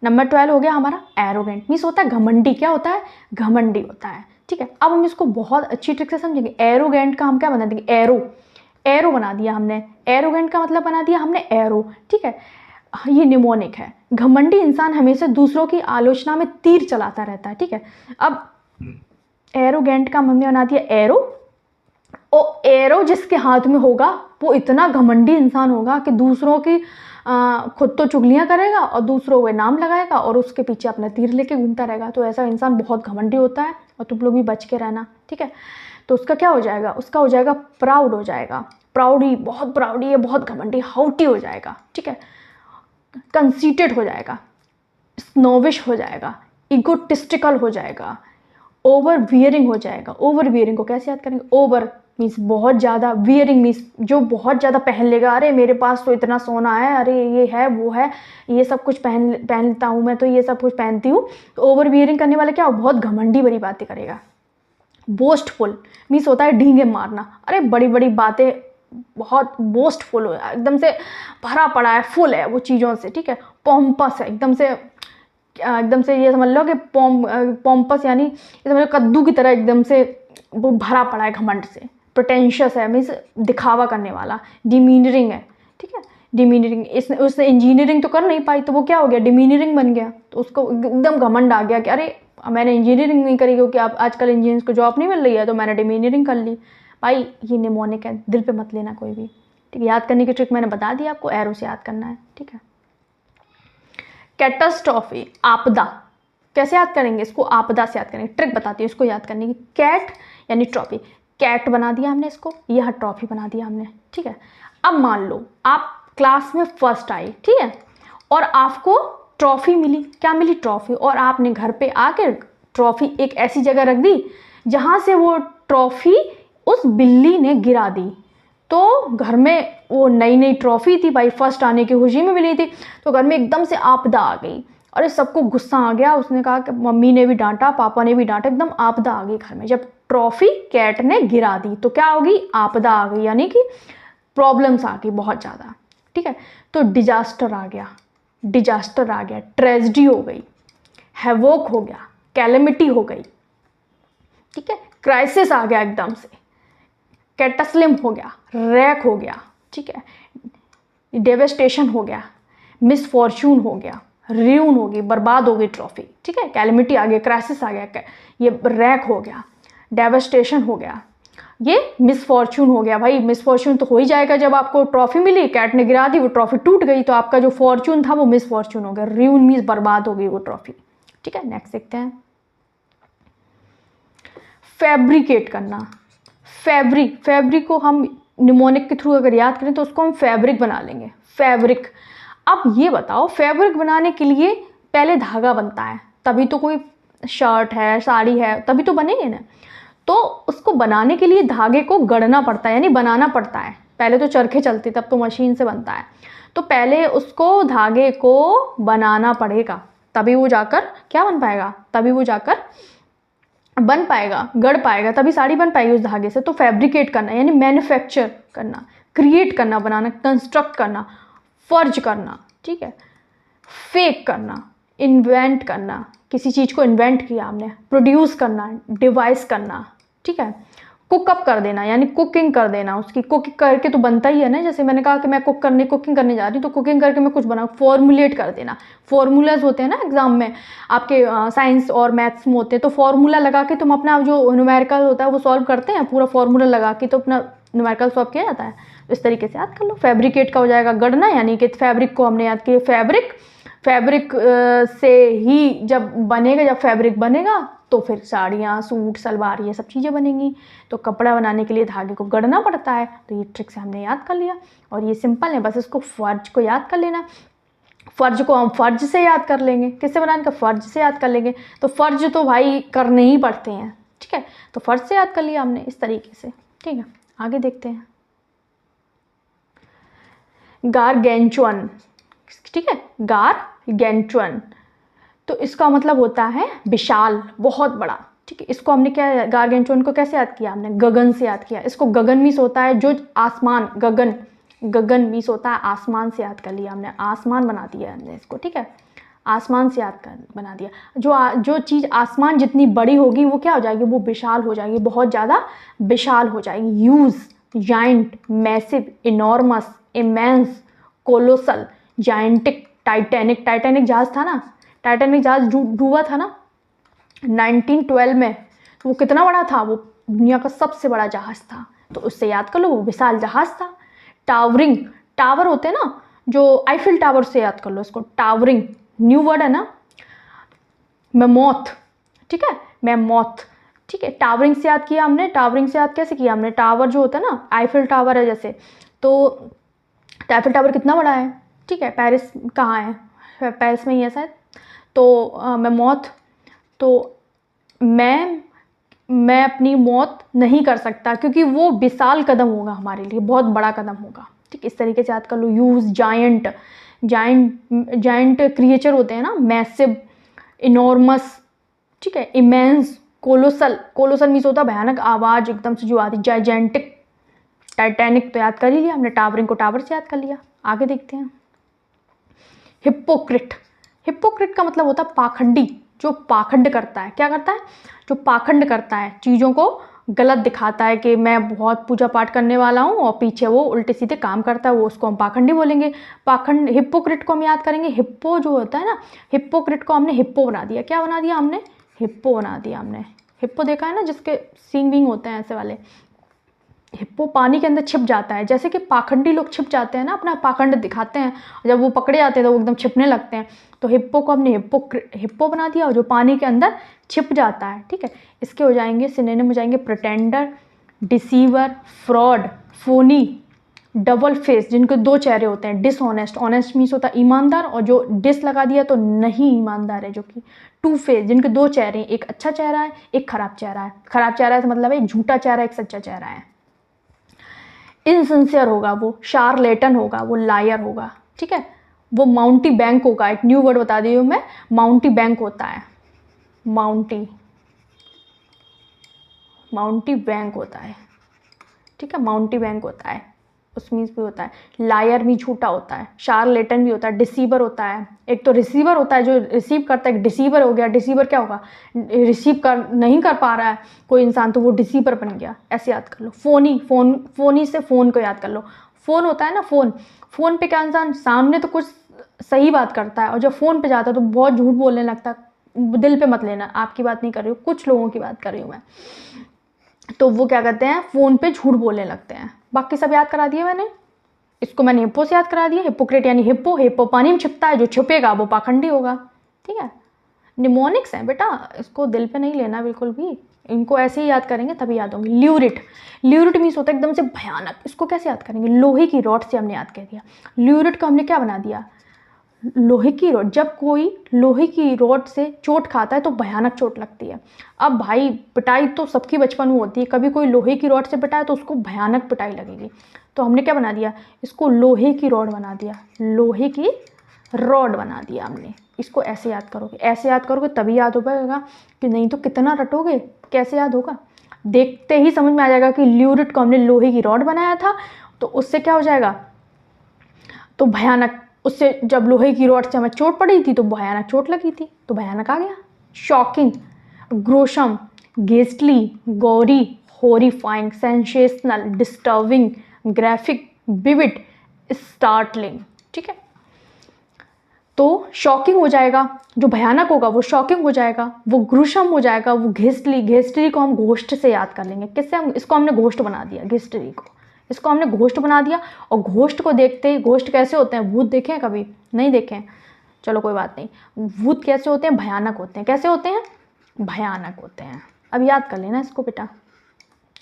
नंबर 12 हो गया हमारा। एरोगेंट मीन्स होता है घमंडी। क्या होता है, घमंडी होता है, ठीक है। अब हम इसको बहुत अच्छी ट्रिक से समझेंगे। एरोगेंट का हम क्या बना देंगे, एरो, एरो बना दिया हमने। एरोगेंट का मतलब बना दिया हमने एरो, ठीक है। ये निमोनिक है। घमंडी इंसान हमेशा दूसरों की आलोचना में तीर चलाता रहता है, ठीक है। अब एरोगेंट का हमने बना दिया एरो, और एरो जिसके हाथ में होगा वो इतना घमंडी इंसान होगा कि दूसरों की खुद तो चुगलियाँ करेगा और दूसरों को नाम लगाएगा और उसके पीछे अपना तीर लेके घूमता रहेगा। तो ऐसा इंसान बहुत घमंडी होता है और तुम लोग भी बच के रहना, ठीक है। तो उसका क्या हो जाएगा, उसका हो जाएगा प्राउड हो जाएगा। प्राउडी, बहुत प्राउडी है, बहुत घमंडी, हाउटी हो जाएगा, ठीक है। कंसीटेड हो जाएगा, स्नोविश हो जाएगा, इगोटिस्टिकल हो जाएगा, ओवर वियरिंग हो जाएगा। ओवर वियरिंग को कैसे याद करेंगे, ओवर मीन्स बहुत ज़्यादा, वियरिंग मीन्स जो बहुत ज़्यादा पहन लेगा। अरे मेरे पास तो इतना सोना है, अरे ये है वो है, ये सब कुछ पहनता हूँ मैं, तो ये सब कुछ पहनती हूँ। तो ओवर वियरिंग करने वाला क्या, बहुत घमंडी बड़ी बातें करेगा। बोस्टफुल मीन्स होता है ढींगे मारना। अरे बड़ी बड़ी बातें, बहुत बोस्टफुल हो, एकदम से भरा पड़ा है, फुल है वो चीज़ों से, ठीक है। पॉम्पस है, एकदम से एकदम से ये समझ लो कि पॉम्पस, यानी ये समझ लो कद्दू की तरह एकदम से वो भरा पड़ा है घमंड से, प्रिटेंशियस है, मीन्स दिखावा करने वाला, डिमीनरिंग है, ठीक है, डिमीनरिंग। उसने इंजीनियरिंग तो कर नहीं पाई तो वो क्या हो गया, डिमीनरिंग बन गया। तो उसको एकदम घमंड आ गया कि अरे मैंने इंजीनियरिंग नहीं करी, क्योंकि आप आजकल इंजीनियर्स को जॉब नहीं मिल रही है, तो मैंने डिमीनरिंग कर ली। भाई ये निमोनिक है, दिल पे मत लेना कोई भी, ठीक है। याद करने की ट्रिक मैंने बता दी आपको, एरो से याद करना है, ठीक है। कैटास्ट्रॉफी, आपदा, कैसे याद करेंगे इसको, आपदा से याद करेंगे। ट्रिक बताती हूँ इसको याद करने की। कैट यानी ट्रॉफी, कैट बना दिया हमने इसको, यह ट्रॉफी बना दिया हमने, ठीक है। अब मान लो आप क्लास में फर्स्ट आई, ठीक है, और आपको ट्रॉफी मिली, क्या मिली, ट्रॉफी, और आपने घर पे आकर ट्रॉफी एक ऐसी जगह रख दी जहाँ से वो ट्रॉफी उस बिल्ली ने गिरा दी। तो घर में वो नई नई ट्रॉफी थी भाई, फर्स्ट आने की खुशी में मिली थी, तो घर में एकदम से आपदा आ गई, और इस सबको गुस्सा आ गया। उसने कहा कि मम्मी ने भी डांटा, पापा ने भी डांटा, एकदम आपदा आ गई घर में। जब ट्रॉफी कैट ने गिरा दी तो क्या होगी, आपदा आ गई, यानी कि प्रॉब्लम्स आ गई बहुत ज़्यादा, ठीक है। तो डिजास्टर आ गया, डिजास्टर आ गया, ट्रेजेडी हो गई, हैवोक हो गया, कैलेमिटी हो गई, ठीक है, क्राइसिस आ गया एकदम से, कैटास्लिम हो गया, रैक हो गया, ठीक है, डेवेस्टेशन हो गया, मिसफॉर्चून हो गया, र्यून हो गई, बर्बाद हो गई ट्रॉफी, ठीक है, कैलेमिटी आ गया, क्राइसिस आ गया, ये रैक हो गया, डेवेस्टेशन हो गया, ये मिसफॉर्चून हो गया। भाई मिसफॉर्चून तो हो ही जाएगा, जब आपको ट्रॉफी मिली, कैट ने गिरा दी, वो ट्रॉफी टूट गई, तो आपका जो फॉर्चून था वो मिसफॉर्चून हो गया, र्यून मीन्स बर्बाद हो गई वो ट्रॉफी, ठीक है। नेक्स्ट देखते हैं, फैब्रिकेट करना। फैब्रिक को हम निमोनिक के थ्रू अगर याद करें तो उसको हम फैब्रिक बना लेंगे, फैब्रिक। अब ये बताओ, फैब्रिक बनाने के लिए पहले धागा बनता है, तभी तो कोई शर्ट है, साड़ी है, तभी तो बनेंगे ना। तो उसको बनाने के लिए धागे को गढ़ना पड़ता है, यानी बनाना पड़ता है। पहले तो चरखे चलती, तब तो मशीन से बनता है, तो पहले उसको धागे को बनाना पड़ेगा, तभी वो जाकर क्या बन पाएगा, तभी वो जाकर बन पाएगा, गढ़ पाएगा, तभी साड़ी बन पाएगी उस धागे से। तो फैब्रिकेट करना यानी मैन्युफैक्चर करना, क्रिएट करना, बनाना, कंस्ट्रक्ट करना, फर्ज करना, ठीक है, फेक करना, इन्वेंट करना, किसी चीज़ को इन्वेंट किया हमने, प्रोड्यूस करना, डिवाइस करना, ठीक है, कुकअप कर देना यानी कुकिंग कर देना, उसकी कुकिंग करके तो बनता ही है ना। जैसे मैंने कहा कि मैं कुकिंग करने जा रही हूँ, तो कुकिंग करके मैं कुछ बनाऊँ, फॉर्मुलेट कर देना। फॉर्मूलाज होते हैं ना एग्जाम में आपके, साइंस और मैथ्स में होते हैं, तो फॉर्मूला लगा के तुम अपना जो न्यूमेरिकल होता है वो सॉल्व करते हैं, पूरा फॉर्मूला लगा के तो अपना न्यूमेरिकल सॉल्व किया जाता है। इस तरीके से याद कर लो। फैब्रिकेट का हो जाएगा गढ़ना, यानी कि फैब्रिक को हमने याद किया, फैब्रिक से ही जब बनेगा, जब फैब्रिक बनेगा तो फिर साड़ियाँ, सूट, सलवार, ये सब चीज़ें बनेंगी। तो कपड़ा बनाने के लिए धागे को गढ़ना पड़ता है, तो ये ट्रिक से हमने याद कर लिया, और ये सिंपल है, बस इसको फर्ज को याद कर लेना। फर्ज को हम फर्ज से याद कर लेंगे, किससे बनाने का, फर्ज से याद कर लेंगे। तो फर्ज तो भाई करने ही पड़ते हैं, ठीक है, तो फर्ज से याद कर लिया हमने इस तरीके से, ठीक है। आगे देखते हैं, गारगेंचुअन, ठीक है, गारगेंचुअन, तो इसका मतलब होता है विशाल, बहुत बड़ा, ठीक है। इसको हमने क्या, गारगेंचुअन को कैसे याद किया हमने, गगन से याद किया। इसको गगन मीस होता है जो आसमान, गगन मीस होता है आसमान से याद कर लिया हमने, आसमान बना दिया हमने इसको, ठीक है, आसमान से याद कर बना दिया। जो चीज़ आसमान जितनी बड़ी होगी वो क्या हो जाएगी, वो विशाल हो जाएगी, बहुत ज़्यादा विशाल हो जाएगी। Huge, giant, massive, enormous, immense, colossal, gigantic, titanic. Titanic जहाज था ना, टाइटैनिक जहाज डूबा था ना 1912 में, तो वो कितना बड़ा था, वो दुनिया का सबसे बड़ा जहाज था, तो उससे याद कर लो, वो विशाल जहाज था। टावरिंग, टावर होते हैं ना, जो आईफिल टावर से याद कर लो इसको, टावरिंग न्यू वर्ड है ना। मेमोथ, ठीक है, मेमोथ, ठीक है, टावरिंग से याद किया हमने। टावरिंग से याद कैसे किया हमने, टावर जो होता है ना, आईफिल टावर है जैसे, तो आईफिल टावर कितना बड़ा है, ठीक है, पेरिस कहाँ है, पेरिस में ही है शायद। तो मेमोथ, तो मैं अपनी मौत नहीं कर सकता, क्योंकि वो विशाल कदम होगा हमारे लिए, बहुत बड़ा कदम होगा, ठीक, इस तरीके से याद कर लो। यूज, जायंट क्रिएचर होते हैं ना, मैसिव, इनॉर्मस, ठीक है, इमेंस, कोलोसल मीन्स होता है भयानक, आवाज़ एकदम से जो आती, जाइजेंटिक, टाइटैनिक तो याद कर ही लिया हमने, टावरिंग को टावर से याद कर लिया। आगे देखते हैं, हिप्पोक्रेट, हिपोक्रेट का मतलब होता है पाखंडी, जो पाखंड करता है। क्या करता है? जो पाखंड करता है, चीज़ों को गलत दिखाता है कि मैं बहुत पूजा पाठ करने वाला हूँ और पीछे वो उल्टे सीधे काम करता है, वो उसको हम पाखंडी बोलेंगे। पाखंड, हिपोक्रेट को हम याद करेंगे, हिप्पो जो होता है ना, हिपोक्रेट को हमने हिप्पो बना दिया। क्या बना दिया हमने? हिप्पो बना दिया हमने। हिप्पो देखा है ना, जिसके सींग विंग होते हैं ऐसे वाले। हिप्पो पानी के अंदर छिप जाता है, जैसे कि पाखंडी लोग छिप जाते हैं ना, अपना पाखंड दिखाते हैं, जब वो पकड़े जाते हैं तो वो एकदम छिपने लगते हैं। तो हिप्पो को हमने हिप्पो बना दिया, और जो पानी के अंदर छिप जाता है। ठीक है, इसके हो जाएंगे सिनोनिम हो जाएंगे pretender, deceiver, fraud, Fani, double face, जिनके दो चेहरे होते हैं, डिसऑनेस्ट, ऑनेस्ट मीन्स होता है ईमानदार, और जो डिस लगा दिया तो नहीं ईमानदार है, जो कि टू फेस, जिनके दो चेहरे हैं, एक अच्छा चेहरा है, एक खराब चेहरा है। खराब चेहरा है मतलब एक झूठा चेहरा, एक सच्चा चेहरा है। इनसिंसियर होगा वो, शार्लेटन होगा वो, लायर होगा। ठीक है, वो माउंटी बैंक होगा। एक न्यू वर्ड बता दी हूँ मैं, माउंटी बैंक होता है, माउंटी बैंक होता है। ठीक है, माउंटी बैंक होता है, उस मीन्स भी होता है। लायर भी झूठा होता है, शार्लेटन भी होता है, डिसीवर होता है। एक तो रिसीवर होता है जो रिसीव करता है, डिसीवर हो गया। डिसीवर क्या होगा? रिसीव कर नहीं कर पा रहा है कोई इंसान, तो वो डिसीवर बन गया। ऐसे याद कर लो। फोनी, फोनी से फ़ोन को याद कर लो। फ़ोन होता है ना, फ़ोन पे क्या इंसान सामने तो कुछ सही बात करता है, और जब फ़ोन पे जाता है तो बहुत झूठ बोलने लगता है। दिल पे मत लेना, आपकी बात नहीं कर रही हूँ, कुछ लोगों की बात कर रही हूँ मैं। तो वो क्या करते हैं, फ़ोन पे झूठ बोलने लगते हैं। बाकी सब याद करा दिए मैंने। इसको मैंने हिप्पो से याद करा दिया। हिपोक्रेट यानी हिप्पो पानी में छिपता है, जो छुपेगा वो पाखंडी होगा। ठीक है, निमोनिक्स हैं बेटा, इसको दिल पे नहीं लेना बिल्कुल भी, इनको ऐसे ही याद करेंगे तभी याद होंगे। ल्यूरिट मीन्स होता है एकदम से भयानक। इसको कैसे याद करेंगे? लोहे की रॉड से हमने याद कर दिया। ल्यूरिट को हमने क्या बना दिया? लोहे की रॉड। जब कोई लोहे की रॉड से चोट खाता है तो भयानक चोट लगती है। अब भाई, पिटाई तो सबकी बचपन में होती है, कभी कोई लोहे की रॉड से पिटाए तो उसको भयानक पिटाई लगेगी। तो हमने क्या बना दिया? इसको लोहे की रॉड बना दिया, लोहे की रॉड बना दिया हमने। इसको ऐसे याद करोगे, ऐसे याद करोगे तभी याद हो पाएगा, कि नहीं तो कितना रटोगे, कैसे याद होगा? देखते ही समझ में आ जाएगा कि ल्यूरिट को हमने लोहे की रॉड बनाया था, तो उससे क्या हो जाएगा? तो भयानक, उससे जब लोहे की रॉड से हमें चोट पड़ी थी तो भयानक चोट लगी थी, तो भयानक आ गया। Shocking, gruesome, ghastly, gory, horrifying, sensational, disturbing, graphic, vivid, startling. ठीक है, तो शॉकिंग हो जाएगा, जो भयानक होगा वो शॉकिंग हो जाएगा, वो ग्रुशम हो जाएगा, वो घेस्टली को हम घोस्ट से याद कर लेंगे। किससे? हम इसको हमने घोस्ट बना दिया, घेस्टली को, इसको हमने घोस्ट बना दिया। और घोस्ट को देखते ही, घोस्ट कैसे होते हैं? भूत देखे हैं कभी? नहीं देखे हैं, चलो कोई बात नहीं। भूत कैसे होते हैं? भयानक होते हैं। कैसे होते हैं? भयानक होते हैं। अब याद कर लेना इसको बेटा,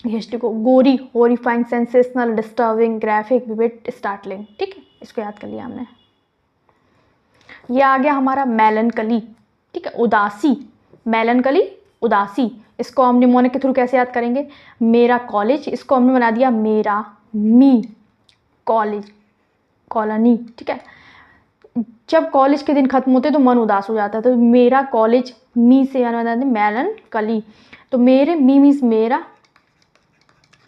घेस्टली को। गोरी, horrifying, sensational, disturbing, graphic, vivid, startling. ठीक है, इसको याद कर लिया हमने। ये आ गया हमारा मेलनकली। ठीक है, उदासी, मेलनकली, उदासी। इसको हम निमोनिक के थ्रू कैसे याद करेंगे? मेरा कॉलेज, इसको हमने बना दिया मेरा, मी, कॉलेज, कॉलोनी। ठीक है, जब कॉलेज के दिन खत्म होते तो मन उदास हो जाता है, तो मेरा कॉलेज, मी से यानी बना दें मेलनकली। तो मेरे, मी मीन्स मेरा।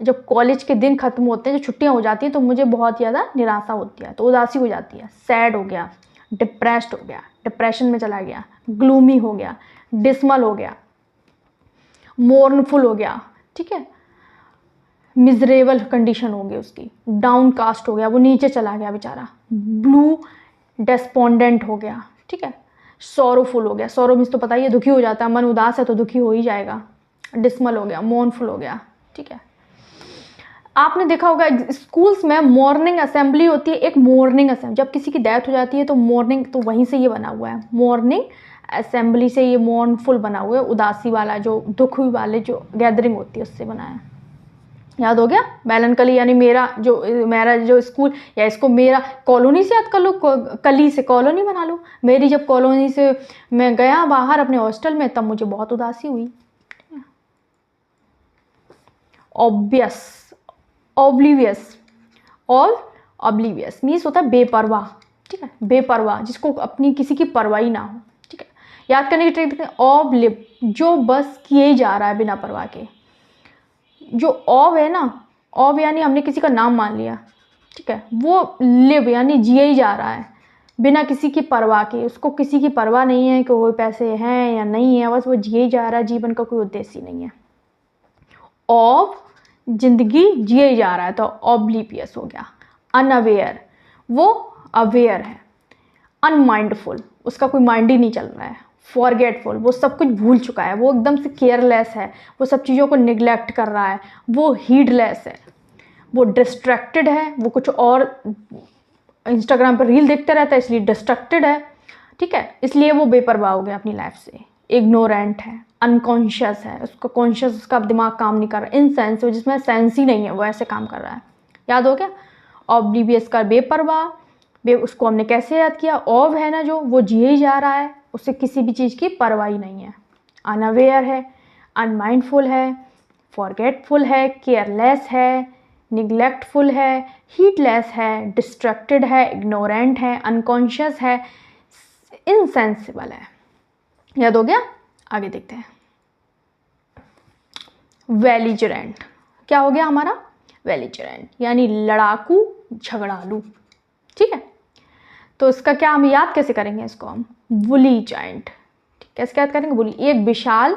जब कॉलेज के दिन खत्म होते हैं, जो छुट्टियां हो जाती हैं, तो मुझे बहुत ज़्यादा निराशा होती है, तो उदासी हो जाती है। सैड हो गया, डिप्रेस्ड हो गया, डिप्रेशन में चला गया। ग्लूमी हो गया, डिसमल हो गया, मोर्नफुल हो गया। ठीक है, मिजरेबल कंडीशन हो गई उसकी। डाउन कास्ट हो गया, वो नीचे चला गया बेचारा। ब्लू डेस्पोंडेंट हो गया। ठीक है, सॉरोफुल हो गया, सॉरो मीन्स तो पता ही है, दुखी हो जाता है, मन उदास है तो दुखी हो ही जाएगा। डिसमल हो गया, मोर्नफुल हो गया। ठीक है, आपने देखा होगा स्कूल्स में मॉर्निंग असेंबली होती है, एक मॉर्निंग असेंबली, जब किसी की डेथ हो जाती है तो मॉर्निंग, तो वहीं से ये बना हुआ है, मॉर्निंग असेंबली से ये मोर्नफुल बना हुआ है, उदासी वाला, जो दुख वाले जो गैदरिंग होती है उससे बना है। याद हो गया? मेलनकली यानी मेरा जो स्कूल, या इसको मेरा कॉलोनी से याद कर लो, कली से कॉलोनी बना लो। मेरी जब कॉलोनी से मैं गया बाहर अपने हॉस्टल में, तब मुझे बहुत उदासी हुई। Obvious, oblivious, all oblivious means होता है बेपरवाह। ठीक है, बेपरवाह, जिसको अपनी किसी की परवाह ही ना हो। ठीक है, याद करने की ट्रिक देखते हैं। ऑब्लिव, जो बस किए ही जा रहा है बिना परवाह के। जो ऑब है ना, ऑब यानी हमने किसी का नाम मान लिया। ठीक है, वो लिव यानी जिए ही जा रहा है, बिना किसी की परवाह के, उसको किसी की परवाह नहीं है कि वो पैसे हैं या नहीं है, बस वो जिए जा रहा है, जीवन का कोई उद्देश्य ही नहीं है। ऑफ, जिंदगी जिए जा रहा है, तो ऑब्लिवियस हो गया। अनअवेयर, वो अवेयर है। अनमाइंडफुल, उसका कोई माइंड ही नहीं चल रहा है। फॉरगेटफुल, वो सब कुछ भूल चुका है, वो एकदम से केयरलेस है, वो सब चीज़ों को निगलेक्ट कर रहा है, वो हीडलेस है। वो डिस्ट्रैक्टेड है, वो कुछ और इंस्टाग्राम पर रील देखते रहता है इसलिए डिस्ट्रैक्टेड है, ठीक है, इसलिए वो बेपरवाह हो गया अपनी लाइफ से। इग्नोरेंट है, अनकॉन्शियस है, उसका कॉन्शियस, उसका दिमाग काम नहीं कर रहा। इनसेंसिटिव, जिसमें सेंस ही नहीं है, वो ऐसे काम कर रहा है। याद हो गया। ऑब्लिवियस का बेपरवाह, उसको हमने कैसे याद किया, ऑब है ना जो, वो जिए ही जा रहा है, उसे किसी भी चीज़ की परवाह ही नहीं है। अनअवेयर है, अनमाइंडफुल है, फॉरगेटफुल है, केयरलेस है, निगलेक्टफुल है, हीटलेस है, डिस्ट्रैक्टेड है, इग्नोरेंट है, अनकॉन्शियस है, इनसेंसिबल है। याद हो गया। आगे देखते हैं। बेलिजरेंट, क्या हो गया हमारा, बेलिजरेंट यानी लड़ाकू, झगड़ालू, ठीक है। तो इसका क्या हम याद कैसे करेंगे, इसको हम बुली जाइंट, कैसे याद करेंगे, बुली, एक विशाल,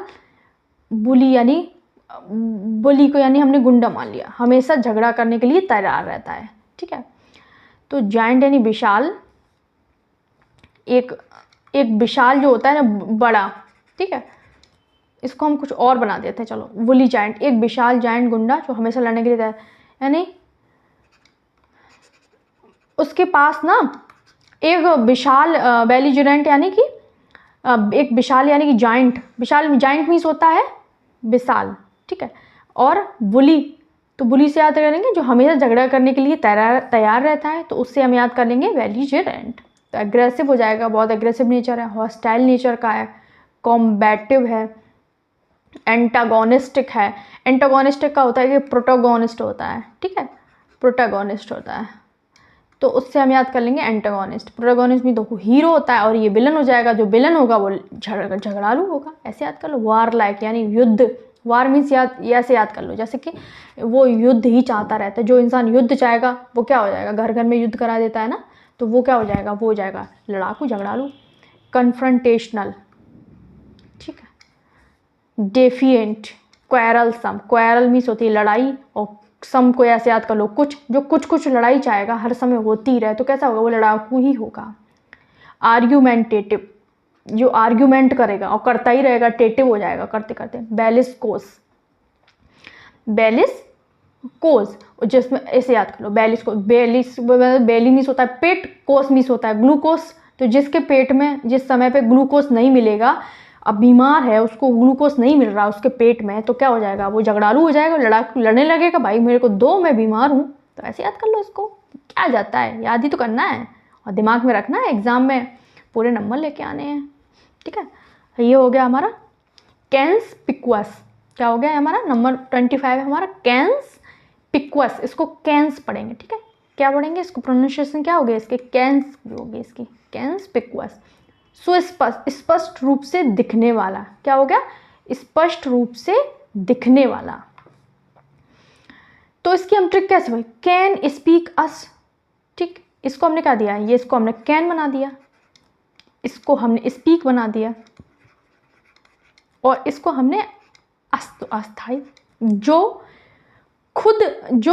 बुली यानी बुली को यानी हमने गुंडा मान लिया, हमेशा झगड़ा करने के लिए तैयार रहता है, ठीक है। तो जाइंट यानी विशाल, एक विशाल जो होता है ना, बड़ा, ठीक है। इसको हम कुछ और बना देते हैं, चलो, बुली जाइंट, एक विशाल जाइंट गुंडा जो हमेशा लड़ने के लिए तैयार, यानी उसके पास ना एक विशाल, बेलिजरेंट यानी कि एक विशाल यानी कि जाइंट, विशाल, जाइंट मीन्स होता है विशाल, ठीक है। और बुली, तो बुली से याद करेंगे जो हमेशा झगड़ा करने के लिए तैयार रहता है, तो उससे हम याद कर लेंगे बेलिजरेंट। तो एग्रेसिव हो जाएगा, बहुत एग्रेसिव नेचर है, हॉस्टाइल नेचर का है, कॉम्बैटिव है, एंटागोनिस्टिक है। एंटागोनिस्टिक का होता है कि प्रोटोगोनिस्ट होता है, ठीक है, प्रोटोगोनिस्ट होता है, तो उससे हम याद कर लेंगे एंटागोनिस्ट। प्रोटोगोनिस्ट में तो हीरो होता है और ये विलन हो जाएगा, जो विलन होगा वो झगड़ालू होगा, ऐसे याद कर लो। वार लाइक यानी युद्ध, वार मीन्स याद, ऐसे याद कर लो जैसे कि वो युद्ध ही चाहता रहता है, जो इंसान युद्ध चाहेगा वो क्या हो जाएगा, घर घर में युद्ध करा देता है ना, तो वो क्या हो जाएगा, वो हो जाएगा लड़ाकू, झगड़ालू। कन्फ्रंटेशनल, ठीक है। डेफिएंट, क्वेरलसम, क्वेरल मीन्स होती है लड़ाई, और सम को ऐसे याद कर लो, कुछ, जो कुछ लड़ाई चाहेगा, हर समय होती रहे, तो कैसा होगा, वो लड़ाकू ही होगा। आर्ग्यूमेंटेटिव, जो आर्ग्यूमेंट करेगा और करता ही रहेगा, टेटिव हो जाएगा करते करते। बेलिस्कोस, बेलिस्कोस, जिसमें ऐसे याद कर लो, बेलिस्कोस, बेली मीस होता है पेट, कोस मीस होता है ग्लूकोस, तो जिसके पेट में जिस समय पे ग्लूकोस नहीं मिलेगा, अब बीमार है, उसको ग्लूकोस नहीं मिल रहा उसके पेट में, तो क्या हो जाएगा, वो झगड़ालू हो जाएगा, लड़ने लगेगा, भाई मेरे को दो, मैं बीमार हूँ। तो ऐसे याद कर लो इसको, क्या जाता है, याद ही तो करना है और दिमाग में रखना है, एग्जाम में पूरे नंबर लेके आने हैं, ठीक है। ये हो गया हमारा कैंसपिकुअस, क्या हो गया हमारा, नंबर 25 है हमारा कैंसपिकुअस, इसको कैंस पढ़ेंगे, ठीक है। क्या पढ़ेंगे, इसको प्रोनाउंसिएशन क्या हो गया इसके, कैंस होगी इसकी, कैंसपिकुअस। सुस्पष्ट, स्पष्ट रूप से दिखने वाला, क्या हो गया, स्पष्ट रूप से दिखने वाला। तो इसकी हम ट्रिक कैसे भाई, कैन स्पीक अस, ठीक, इसको हमने क्या दिया, ये इसको हमने कैन बना दिया, इसको हमने स्पीक बना दिया, और इसको हमने अस्थाई, जो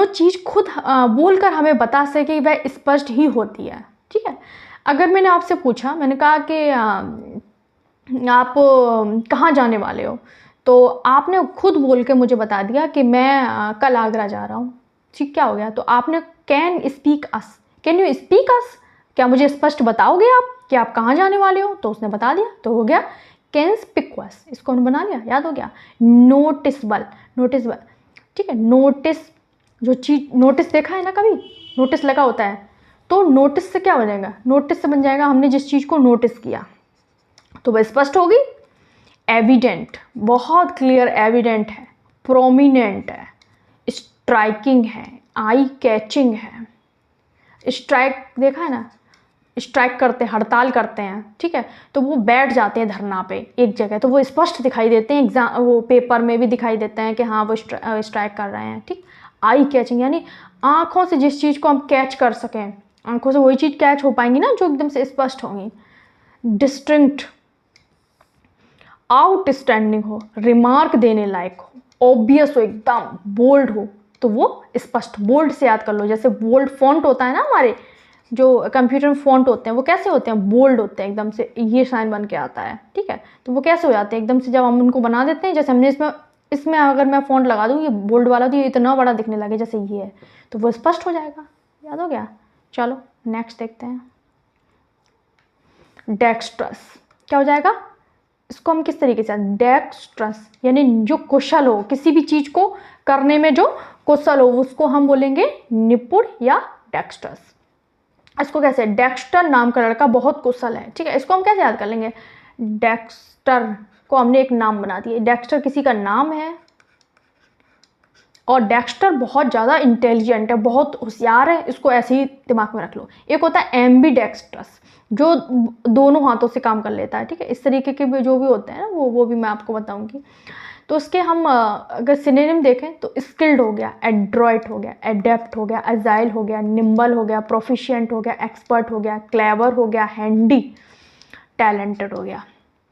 चीज़ खुद बोलकर हमें बता सके वह स्पष्ट ही होती है, ठीक है। अगर मैंने आपसे पूछा, मैंने कहा कि आप कहाँ जाने वाले हो, तो आपने खुद बोल के मुझे बता दिया कि मैं कल आगरा जा रहा हूँ, ठीक, क्या हो गया, तो आपने can speak us, can you speak us, क्या मुझे स्पष्ट बताओगे आप कि आप कहाँ जाने वाले हो, तो उसने बता दिया, तो हो गया कैंसपिकुअस, इसको हमने बना लिया, याद हो गया। नोटिसबल, नोटिसबल, ठीक है, नोटिस, जो चीज़, नोटिस देखा है ना कभी, नोटिस लगा होता है, तो नोटिस से क्या बनेगा, नोटिस से बन जाएगा हमने जिस चीज़ को नोटिस किया, तो वह स्पष्ट होगी। एविडेंट, बहुत क्लियर एविडेंट है, प्रोमिनेंट है, स्ट्राइकिंग है, आई कैचिंग है। स्ट्राइक देखा है ना, स्ट्राइक करते हैं, हड़ताल करते हैं, ठीक है, तो वो बैठ जाते हैं धरना पे एक जगह, तो वो स्पष्ट दिखाई देते हैं, एग्जाम वो पेपर में भी दिखाई देते हैं कि हाँ वो स्ट्राइक कर रहे हैं, ठीक। आई कैचिंग यानी आँखों से जिस चीज़ को हम कैच कर सकें, आंखों से वही चीज़ कैच हो पाएंगी ना जो एकदम से स्पष्ट होंगी। डिस्टिंक्ट, आउटस्टैंडिंग हो, रिमार्क देने लायक हो, ऑब्वियस हो, एकदम बोल्ड हो, तो वो स्पष्ट। बोल्ड से याद कर लो, जैसे बोल्ड फॉन्ट होता है ना हमारे जो कंप्यूटर में फॉन्ट होते हैं, वो कैसे होते हैं, बोल्ड होते हैं, एकदम से ये साइन बन के आता है, ठीक है। तो वो कैसे हो जाते हैं एकदम से, जब हम उनको बना देते हैं, जैसे हमने इसमें अगर मैं फॉन्ट लगा दूँ ये बोल्ड वाला, तो ये इतना बड़ा दिखने लगे जैसे ये है, तो वो स्पष्ट हो जाएगा। याद हो गया। चलो नेक्स्ट देखते हैं। डेक्स्ट्रस क्या हो जाएगा, इसको हम किस तरीके से, डेक्स्ट्रस यानी जो कुशल हो, किसी भी चीज को करने में जो कुशल हो, उसको हम बोलेंगे निपुण या डेक्स्ट्रस। इसको कैसे, डेक्स्टर नाम का लड़का बहुत कुशल है, ठीक है। इसको हम कैसे याद कर लेंगे, डेक्स्टर को हमने एक नाम बना दिया, डेक्स्टर किसी का नाम है, और डेक्स्टर बहुत ज़्यादा इंटेलिजेंट है, बहुत होशियार है, इसको ऐसे ही दिमाग में रख लो। एक होता है एम्बीडेक्स्ट्रस, जो दोनों हाथों से काम कर लेता है, ठीक है। इस तरीके के भी जो भी होते हैं ना, वो भी मैं आपको बताऊंगी। तो उसके हम अगर सिनोनिम देखें तो स्किल्ड हो गया, एड्रॉइट हो गया, एडेप्ट हो गया, अजाइल हो गया, निम्बल हो गया, प्रोफिशिएंट हो गया, एक्सपर्ट हो गया, क्लेवर हो गया, हैंडी, टैलेंटेड हो गया।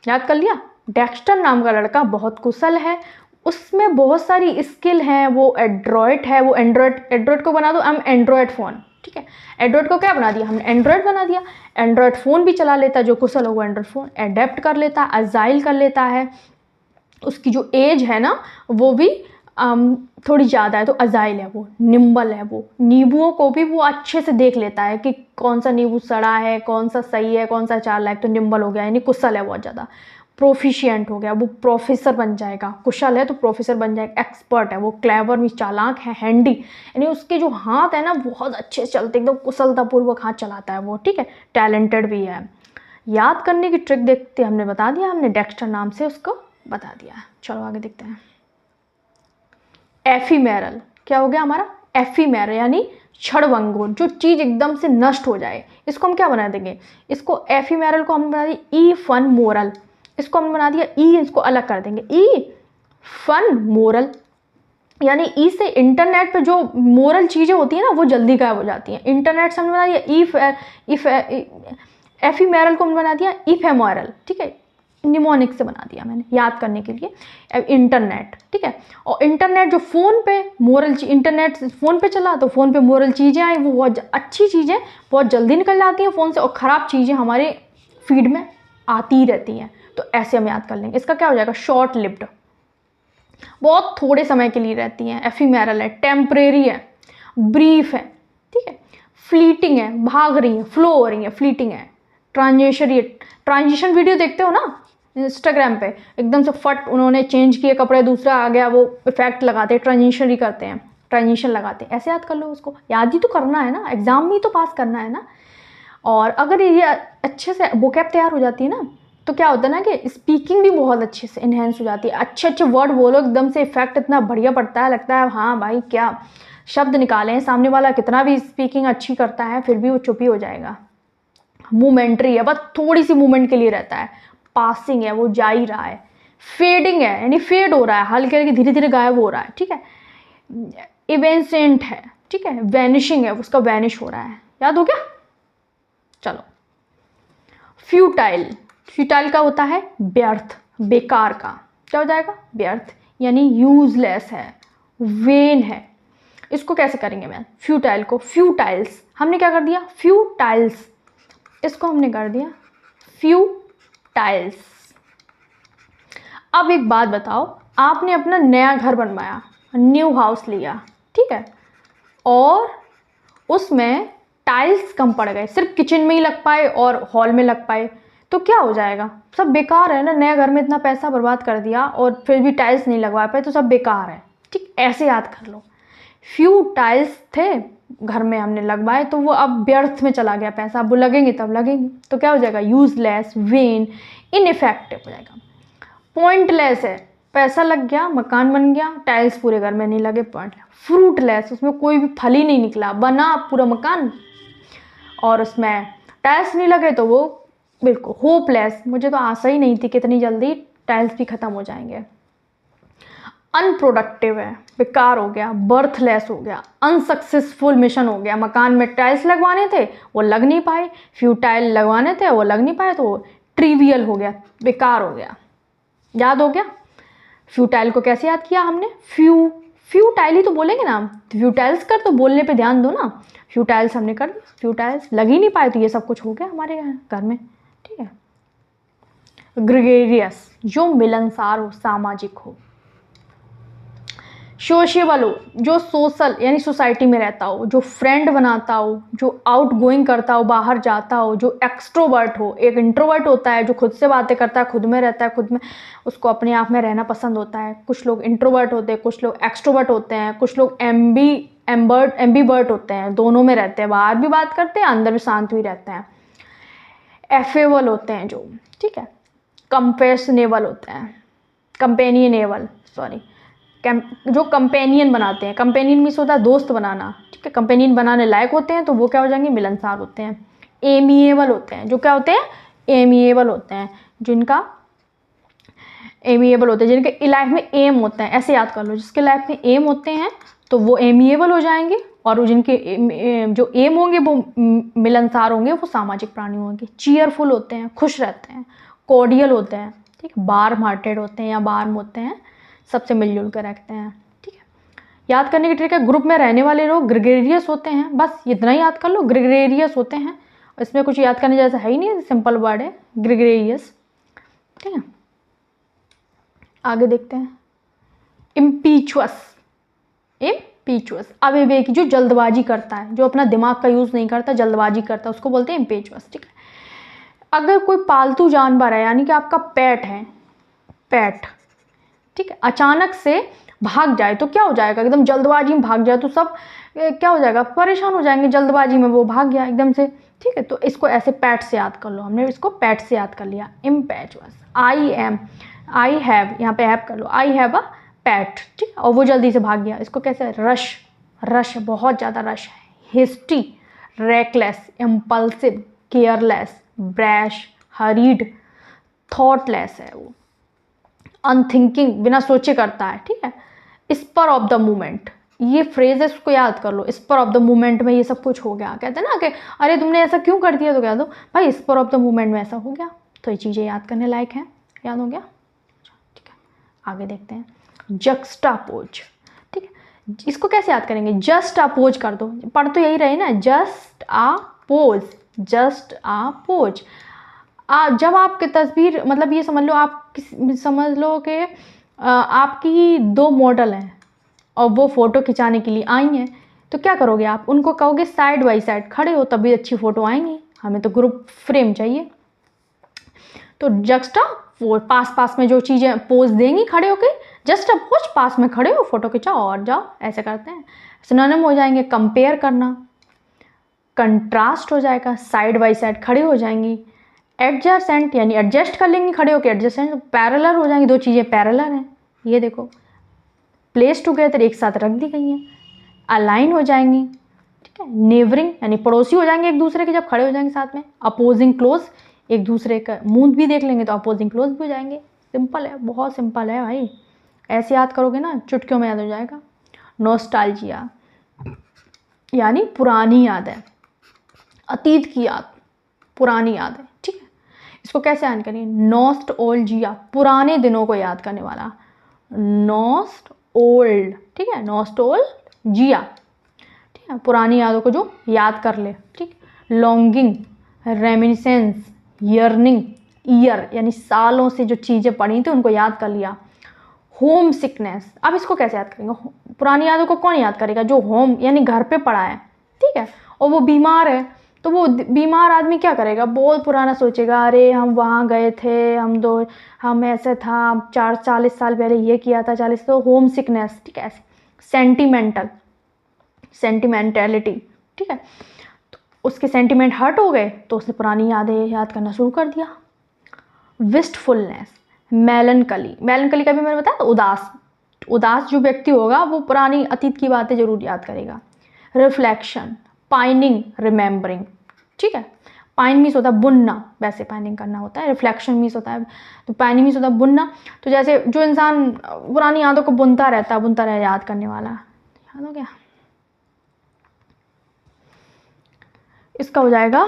याद कर लिया। डेक्स्टर नाम का लड़का बहुत कुशल है, उसमें बहुत सारी स्किल हैं, वो एड्रॉइड है, वो एंड्रॉइड को बना दो हम एंड्रॉइड फ़ोन, ठीक है। एंड्रॉइड को क्या बना दिया हमने, एंड्रॉइड बना दिया। एंड्रॉइड फ़ोन भी चला लेता है, जो कुशल हो वो एंड्रॉइड फ़ोन एडेप्ट कर लेता है, अजाइल कर लेता है, उसकी जो एज है ना वो भी थोड़ी ज़्यादा है तो अजाइल है, वो निम्बल है, वो नींबुओं को भी वो अच्छे से देख लेता है कि कौन सा नींबू सड़ा है, कौन सा सही है, कौन सा चार लायक, तो निम्बल हो गया यानी कुशल है बहुत ज़्यादा। प्रोफिशिएंट हो गया, वो प्रोफेसर बन जाएगा, कुशल है तो प्रोफेसर बन जाएगा। एक्सपर्ट है, वो क्लेवर में चालाक है। हैंडी यानी उसके जो हाथ है ना बहुत अच्छे से चलते, एकदम कुशलतापूर्वक हाथ चलाता है वो, ठीक है। टैलेंटेड भी है। याद करने की ट्रिक देखते हमने बता दिया, हमने डेक्स्टर नाम से उसको बता दिया। चलो आगे देखते हैं। एफीमेरल क्या हो गया हमारा, एफीमेरल यानी क्षणभंगुर, जो चीज एकदम से नष्ट हो जाए, इसको हम क्या बना देंगे, इसको एफीमेरल को हम बना दिए ई फन मोरल, इसको हम बना दिया ई, इसको अलग कर देंगे ई फन मोरल, यानी ई से इंटरनेट पे जो मोरल चीजें होती है ना वो जल्दी गायब हो जाती हैं। इंटरनेट से हमने बना दिया एफीमेरल को हमने बना दिया इफेमोरल, ठीक है। निमोनिक से बना दिया मैंने याद करने के लिए इंटरनेट, ठीक है। और इंटरनेट जो फ़ोन पे मोरल, इंटरनेट फ़ोन पे चला तो फ़ोन पे मोरल चीज़ें आई, वो बहुत अच्छी चीज़ें बहुत जल्दी निकल जाती हैं फ़ोन से, और ख़राब चीज़ें हमारे फीड में आती रहती हैं। तो ऐसे हम याद कर लेंगे। इसका क्या हो जाएगा, शॉर्ट लिव्ड, बहुत थोड़े समय के लिए रहती हैं। एफीमेरल है, टेम्परेरी है, ब्रीफ है, ठीक है। फ्लीटिंग है, भाग रही है, फ्लो हो रही है, फ्लीटिंग है। ट्रांजिशन वीडियो देखते हो ना इंस्टाग्राम पे, एकदम से फट उन्होंने चेंज किए कपड़े, दूसरा आ गया, वो इफेक्ट लगाते हैं, ट्रांजिशन ही करते हैं, ट्रांजिशन लगाते हैं। ऐसे याद कर लो उसको, याद ही तो करना है ना, एग्जाम में ही तो पास करना है ना। और अगर ये अच्छे से वोकैब तैयार हो जाती है ना, तो क्या होता है ना कि स्पीकिंग भी बहुत अच्छे से इन्हेंस हो जाती है। अच्छे अच्छे वर्ड बोलो, एकदम से इफेक्ट इतना बढ़िया पड़ता है, लगता है हाँ भाई क्या शब्द निकाले हैं। सामने वाला कितना भी स्पीकिंग अच्छी करता है फिर भी वो चुप ही हो जाएगा। मोमेंट्री है, बस थोड़ी सी मूवमेंट के लिए रहता है। पासिंग है, वो जा ही रहा है। फेडिंग है यानी फेड हो रहा है, हल्के हल्के धीरे धीरे गायब हो रहा है, ठीक है। इवेंसेंट है, ठीक है। वैनिशिंग है, उसका वैनिश हो रहा है। याद हो गया। चलो फ्यूटाइल, फ्यूटाइल का होता है व्यर्थ, बेकार का। क्या हो जाएगा, व्यर्थ यानी यूजलेस है, वेन है। इसको कैसे करेंगे मैं, फ्यूटाइल को, फ्यूटाइल्स हमने क्या कर दिया, फ्यूटाइल्स, इसको हमने कर दिया फ्यूटाइल्स। अब एक बात बताओ, आपने अपना नया घर बनवाया, न्यू हाउस लिया, ठीक है, और उसमें टाइल्स कम पड़ गए, सिर्फ किचन में ही लग पाए और हॉल में लग पाए, तो क्या हो जाएगा, सब बेकार है ना। नया घर में इतना पैसा बर्बाद कर दिया और फिर भी टाइल्स नहीं लगवा पाए, तो सब बेकार है, ठीक। ऐसे याद कर लो, फ्यू टाइल्स थे घर में हमने लगवाए, तो वो अब व्यर्थ में चला गया पैसा, अब वो लगेंगे तब लगेंगे, तो क्या हो जाएगा, यूजलेस, वेन, इनइफेक्टिव हो जाएगा। पॉइंटलेस है, पैसा लग गया, मकान बन गया, टाइल्स पूरे घर में नहीं लगे, पॉइंटलेस। फ्रूटलेस, उसमें कोई भी फल ही नहीं निकला, बना पूरा मकान और उसमें टाइल्स नहीं लगे, तो वो बिल्कुल। होपलेस, मुझे तो आशा ही नहीं थी कितनी जल्दी टाइल्स भी खत्म हो जाएंगे। अनप्रोडक्टिव है, बेकार हो गया, बर्थलेस हो गया, अनसक्सेसफुल मिशन हो गया। मकान में टाइल्स लगवाने थे वो लग नहीं पाए, फ्यूटाइल लगवाने थे वो लग नहीं पाए, तो ट्रिवियल हो गया, बेकार हो गया। याद हो गया? फ्यूटाइल को कैसे याद किया हमने? फ्यूटाइल ही तो बोलेंगे ना हम, फ्यूटाइल्स कर, तो बोलने पे ध्यान दो ना। फ्यूटाइल्स हमने कर दिया, फ्यूटाइल्स लग ही नहीं पाए, तो ये सब कुछ हो गया हमारे यहाँ घर में, ठीक है। ग्रेगेरियस, जो मिलनसार हो, सामाजिक हो। सोशेबल हो, जो सोशल यानी सोसाइटी में रहता हो, जो फ्रेंड बनाता हो, जो आउट गोइंग करता हो, बाहर जाता हो, जो एक्सट्रोवर्ट हो। एक इंट्रोवर्ट होता है जो खुद से बातें करता है, खुद में रहता है, खुद में उसको अपने आप में रहना पसंद होता है। कुछ लोग इंट्रोवर्ट होते हैं, कुछ लोग एक्सट्रोवर्ट होते हैं, कुछ लोग एम्बीवर्ट होते हैं, दोनों में रहते हैं, बाहर भी बात करते हैं, अंदर भी शांत भी रहते हैं। एफेबल होते हैं जो, ठीक है। कंपेशनेबल होते हैं, कंपेनियनेबल, सॉरी, जो कंपेनियन बनाते हैं। कंपेनियन मीन्स होता है दोस्त बनाना, ठीक है। कंपेनियन बनाने लायक होते हैं तो वो क्या हो जाएंगे? मिलनसार होते हैं। एमिएबल होते हैं, जो क्या होते हैं? एमिएबल होते हैं, जिनका एमिएबल होते हैं, जिनके लाइफ में एम होता है। ऐसे याद कर लो, जिसके लाइफ में एम होते हैं तो वो एमिएबल हो जाएंगे, और जिनके जो एम होंगे वो मिलनसार होंगे, वो सामाजिक प्राणी होंगे। चीयरफुल होते हैं, खुश रहते हैं। कॉर्डियल होते हैं, ठीक है। वार्म हार्टेड होते हैं या वार्म होते हैं, सबसे मिलजुल कर रखते हैं, ठीक है। याद करने की ट्रिक है, ग्रुप में रहने वाले लोग ग्रेगेरियस होते हैं, बस इतना ही याद कर लो, ग्रेगेरियस होते हैं। इसमें कुछ याद करने जैसा है ही नहीं, सिंपल वर्ड है ग्रेगेरियस, ठीक है। आगे देखते हैं। इम्पीचुअस, अविवेकी, जो जल्दबाजी करता है, जो अपना दिमाग का यूज़ नहीं करता, जल्दबाजी करता है, उसको बोलते हैं इम्पीचुअस, ठीक है। अगर कोई पालतू जानवर है, यानी कि आपका पेट है, पेट, ठीक है, अचानक से भाग जाए तो क्या हो जाएगा? एकदम जल्दबाजी में भाग जाए तो सब क्या हो जाएगा? परेशान हो जाएंगे, जल्दबाजी में वो भाग गया एकदम से, ठीक है। तो इसको ऐसे पैट से याद कर लो, हमने इसको पैट से याद कर लिया। इम्पेचुअस, आई हैव, यहाँ पे हैव कर लो, आई हैव अ पैट, ठीक है, और वो जल्दी से भाग गया। इसको कैसे? रश, बहुत ज़्यादा रश है। History, reckless, impulsive, careless, brash, hurried, thoughtless है वो। अनथिंकिंग, बिना सोचे करता है, ठीक है। स्पर ऑफ द मोमेंट, ये फ्रेज है, इसको याद कर लो। स्पर ऑफ द मोमेंट में ये सब कुछ हो गया, कहते हैं ना कि अरे तुमने ऐसा क्यों कर दिया, तो कह दो भाई स्पर ऑफ द मोमेंट में ऐसा हो गया। तो ये चीज़ें याद करने लायक हैं, याद हो गया, ठीक है। आगे देखते हैं। जक्स्टापोज, ठीक है, इसको कैसे याद करेंगे? जस्ट अपोज कर दो, पढ़ तो यही रहे ना, जस्ट आ पोज। जब आपकी तस्वीर, मतलब ये समझ लो, आप समझ लो कि आपकी दो मॉडल हैं और वो फ़ोटो खिंचाने के लिए आई हैं, तो क्या करोगे आप? उनको कहोगे साइड बाई साइड खड़े हो, तभी अच्छी फ़ोटो आएंगी। हमें तो ग्रुप फ्रेम चाहिए। तो जस्टा वो पास में जो चीज़ें पोज देंगी खड़े होके, जस्ट अपोज, पास में खड़े हो, फोटो खिंचाओ और जाओ, ऐसे करते हैं। सिनोनिम हो जाएंगे कंपेयर करना, कंट्रास्ट हो जाएगा, साइड बाई साइड खड़े हो जाएंगी। एडजसेंट यानी एडजस्ट कर लेंगे खड़े होकर, एडजसेंट। पैरेलल हो जाएंगी, दो चीज़ें पैरेलल हैं, ये देखो। प्लेस टुगेदर, एक साथ रख दी गई हैं। अलाइन हो जाएंगी, ठीक है। नेबरिंग यानी पड़ोसी हो जाएंगे एक दूसरे के जब खड़े हो जाएंगे साथ में। अपोजिंग क्लोज, एक दूसरे का मुंह भी देख लेंगे तो अपोजिंग क्लोज भी हो जाएंगे। सिंपल है, बहुत सिंपल है भाई, ऐसे याद करोगे ना चुटकियों में याद हो जाएगा। नॉस्टैल्जिया यानी पुरानी याद है, अतीत की याद, पुरानी याद है, ठीक है। इसको कैसे याद करेंगे? नॉस्टैल्जिया, पुराने दिनों को याद करने वाला, नॉस्ट ओल्ड, ठीक है, नॉस्टैल्जिया, ठीक है, पुरानी यादों को जो याद कर ले, ठीक। लॉन्गिंग, रेमिनिसेंस, यर्निंग, ईयर यानी सालों से जो चीज़ें पढ़ी थी उनको याद कर लिया। होम सिकनेस, अब इसको कैसे याद करेंगे? पुरानी यादों को कौन याद करेगा? जो होम यानी घर पे पड़ा है, ठीक है, और वो बीमार है, तो वो बीमार आदमी क्या करेगा? बहुत पुराना सोचेगा, अरे हम वहाँ गए थे, हम ऐसे था 40 साल पहले ये किया था, 40, तो होम सिकनेस, ठीक है। सेंटिमेंटलिटी, ठीक है, तो उसके सेंटिमेंट हर्ट हो गए तो उसने पुरानी यादें याद करना शुरू कर दिया। विस्टफुलनेस, मेलनकली का भी मैंने बताया, उदास जो व्यक्ति होगा वो पुरानी अतीत की बातें जरूर याद करेगा। रिफ्लेक्शन, पाइनिंग, रिमेंबरिंग, ठीक है, पाइन मीन्स होता है बुनना, वैसे पाइनिंग करना होता है, रिफ्लेक्शन मीन्स होता है, तो पाइनिंग मीन्स होता है बुनना। तो जैसे जो इंसान पुरानी यादों को बुनता रहे, याद करने वाला, याद हो गया। इसका हो जाएगा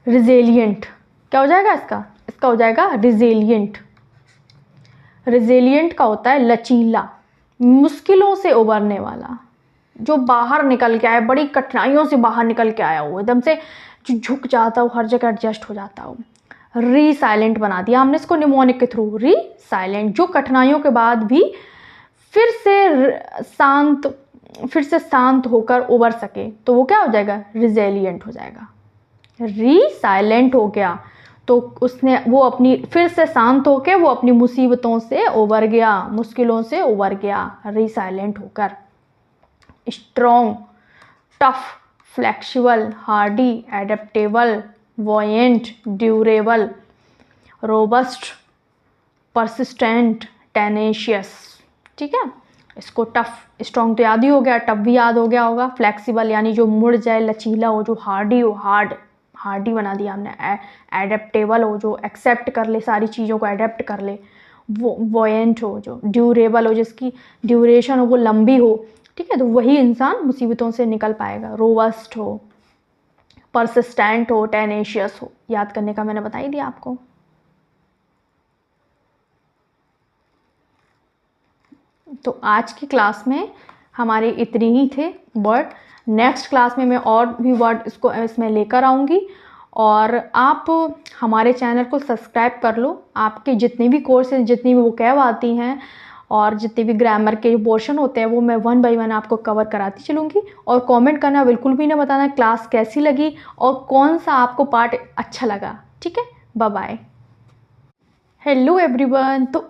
रिजेलियंट। क्या हो जाएगा इसका हो जाएगा रिजेलियंट। रिजेलियंट का होता है लचीला, मुश्किलों से उबरने वाला, जो बाहर निकल के आया, बड़ी कठिनाइयों से बाहर निकल के आया हो, एकदम से जो झुक जाता हो, हर जगह एडजस्ट हो जाता हो। री साइलेंट बना दिया हमने इसको निमोनिक के थ्रू, री साइलेंट, जो कठिनाइयों के बाद भी फिर से शांत होकर उबर सके, तो वो क्या हो जाएगा, रिजेलियंट हो जाएगा। री साइलेंट हो गया तो वो अपनी फिर से शांत होकर वो अपनी मुसीबतों से उबर गया, मुश्किलों से उबर गया, री साइलेंट होकर। Strong, tough, flexible, hardy, adaptable, buoyant, durable, robust, persistent, tenacious. ठीक है, इसको टफ, स्ट्रॉन्ग तो याद ही हो गया, टफ भी याद हो गया होगा, फ्लेक्सिबल यानी जो मुड़ जाए, लचीला हो, जो हार्डी हो, हार्डी बना दिया हमने, एडेप्टेबल हो, जो एक्सेप्ट कर ले, सारी चीज़ों को एडेप्ट कर ले, वो वॉयेंट हो, जो ड्यूरेबल हो, जिसकी ड्यूरेशन हो वो लंबी हो। ठीक है, तो वही इंसान मुसीबतों से निकल पाएगा। रोबस्ट हो, परसिस्टेंट हो, टेनेशियस हो, याद करने का मैंने बता ही दिया आपको। तो आज की क्लास में हमारे इतने ही थे वर्ड। नेक्स्ट क्लास में मैं और भी वर्ड इसमें लेकर आऊँगी, और आप हमारे चैनल को सब्सक्राइब कर लो। आपके जितने भी कोर्स हैं, जितनी भी वोकैब आती हैं और जितने भी ग्रामर के जो पोर्शन होते हैं, वो मैं 1 बाय 1 आपको कवर कराती चलूँगी। और कमेंट करना बिल्कुल भी ना बताना क्लास कैसी लगी और कौन सा आपको पार्ट अच्छा लगा। ठीक है, बाय बाय। Hello everyone. तो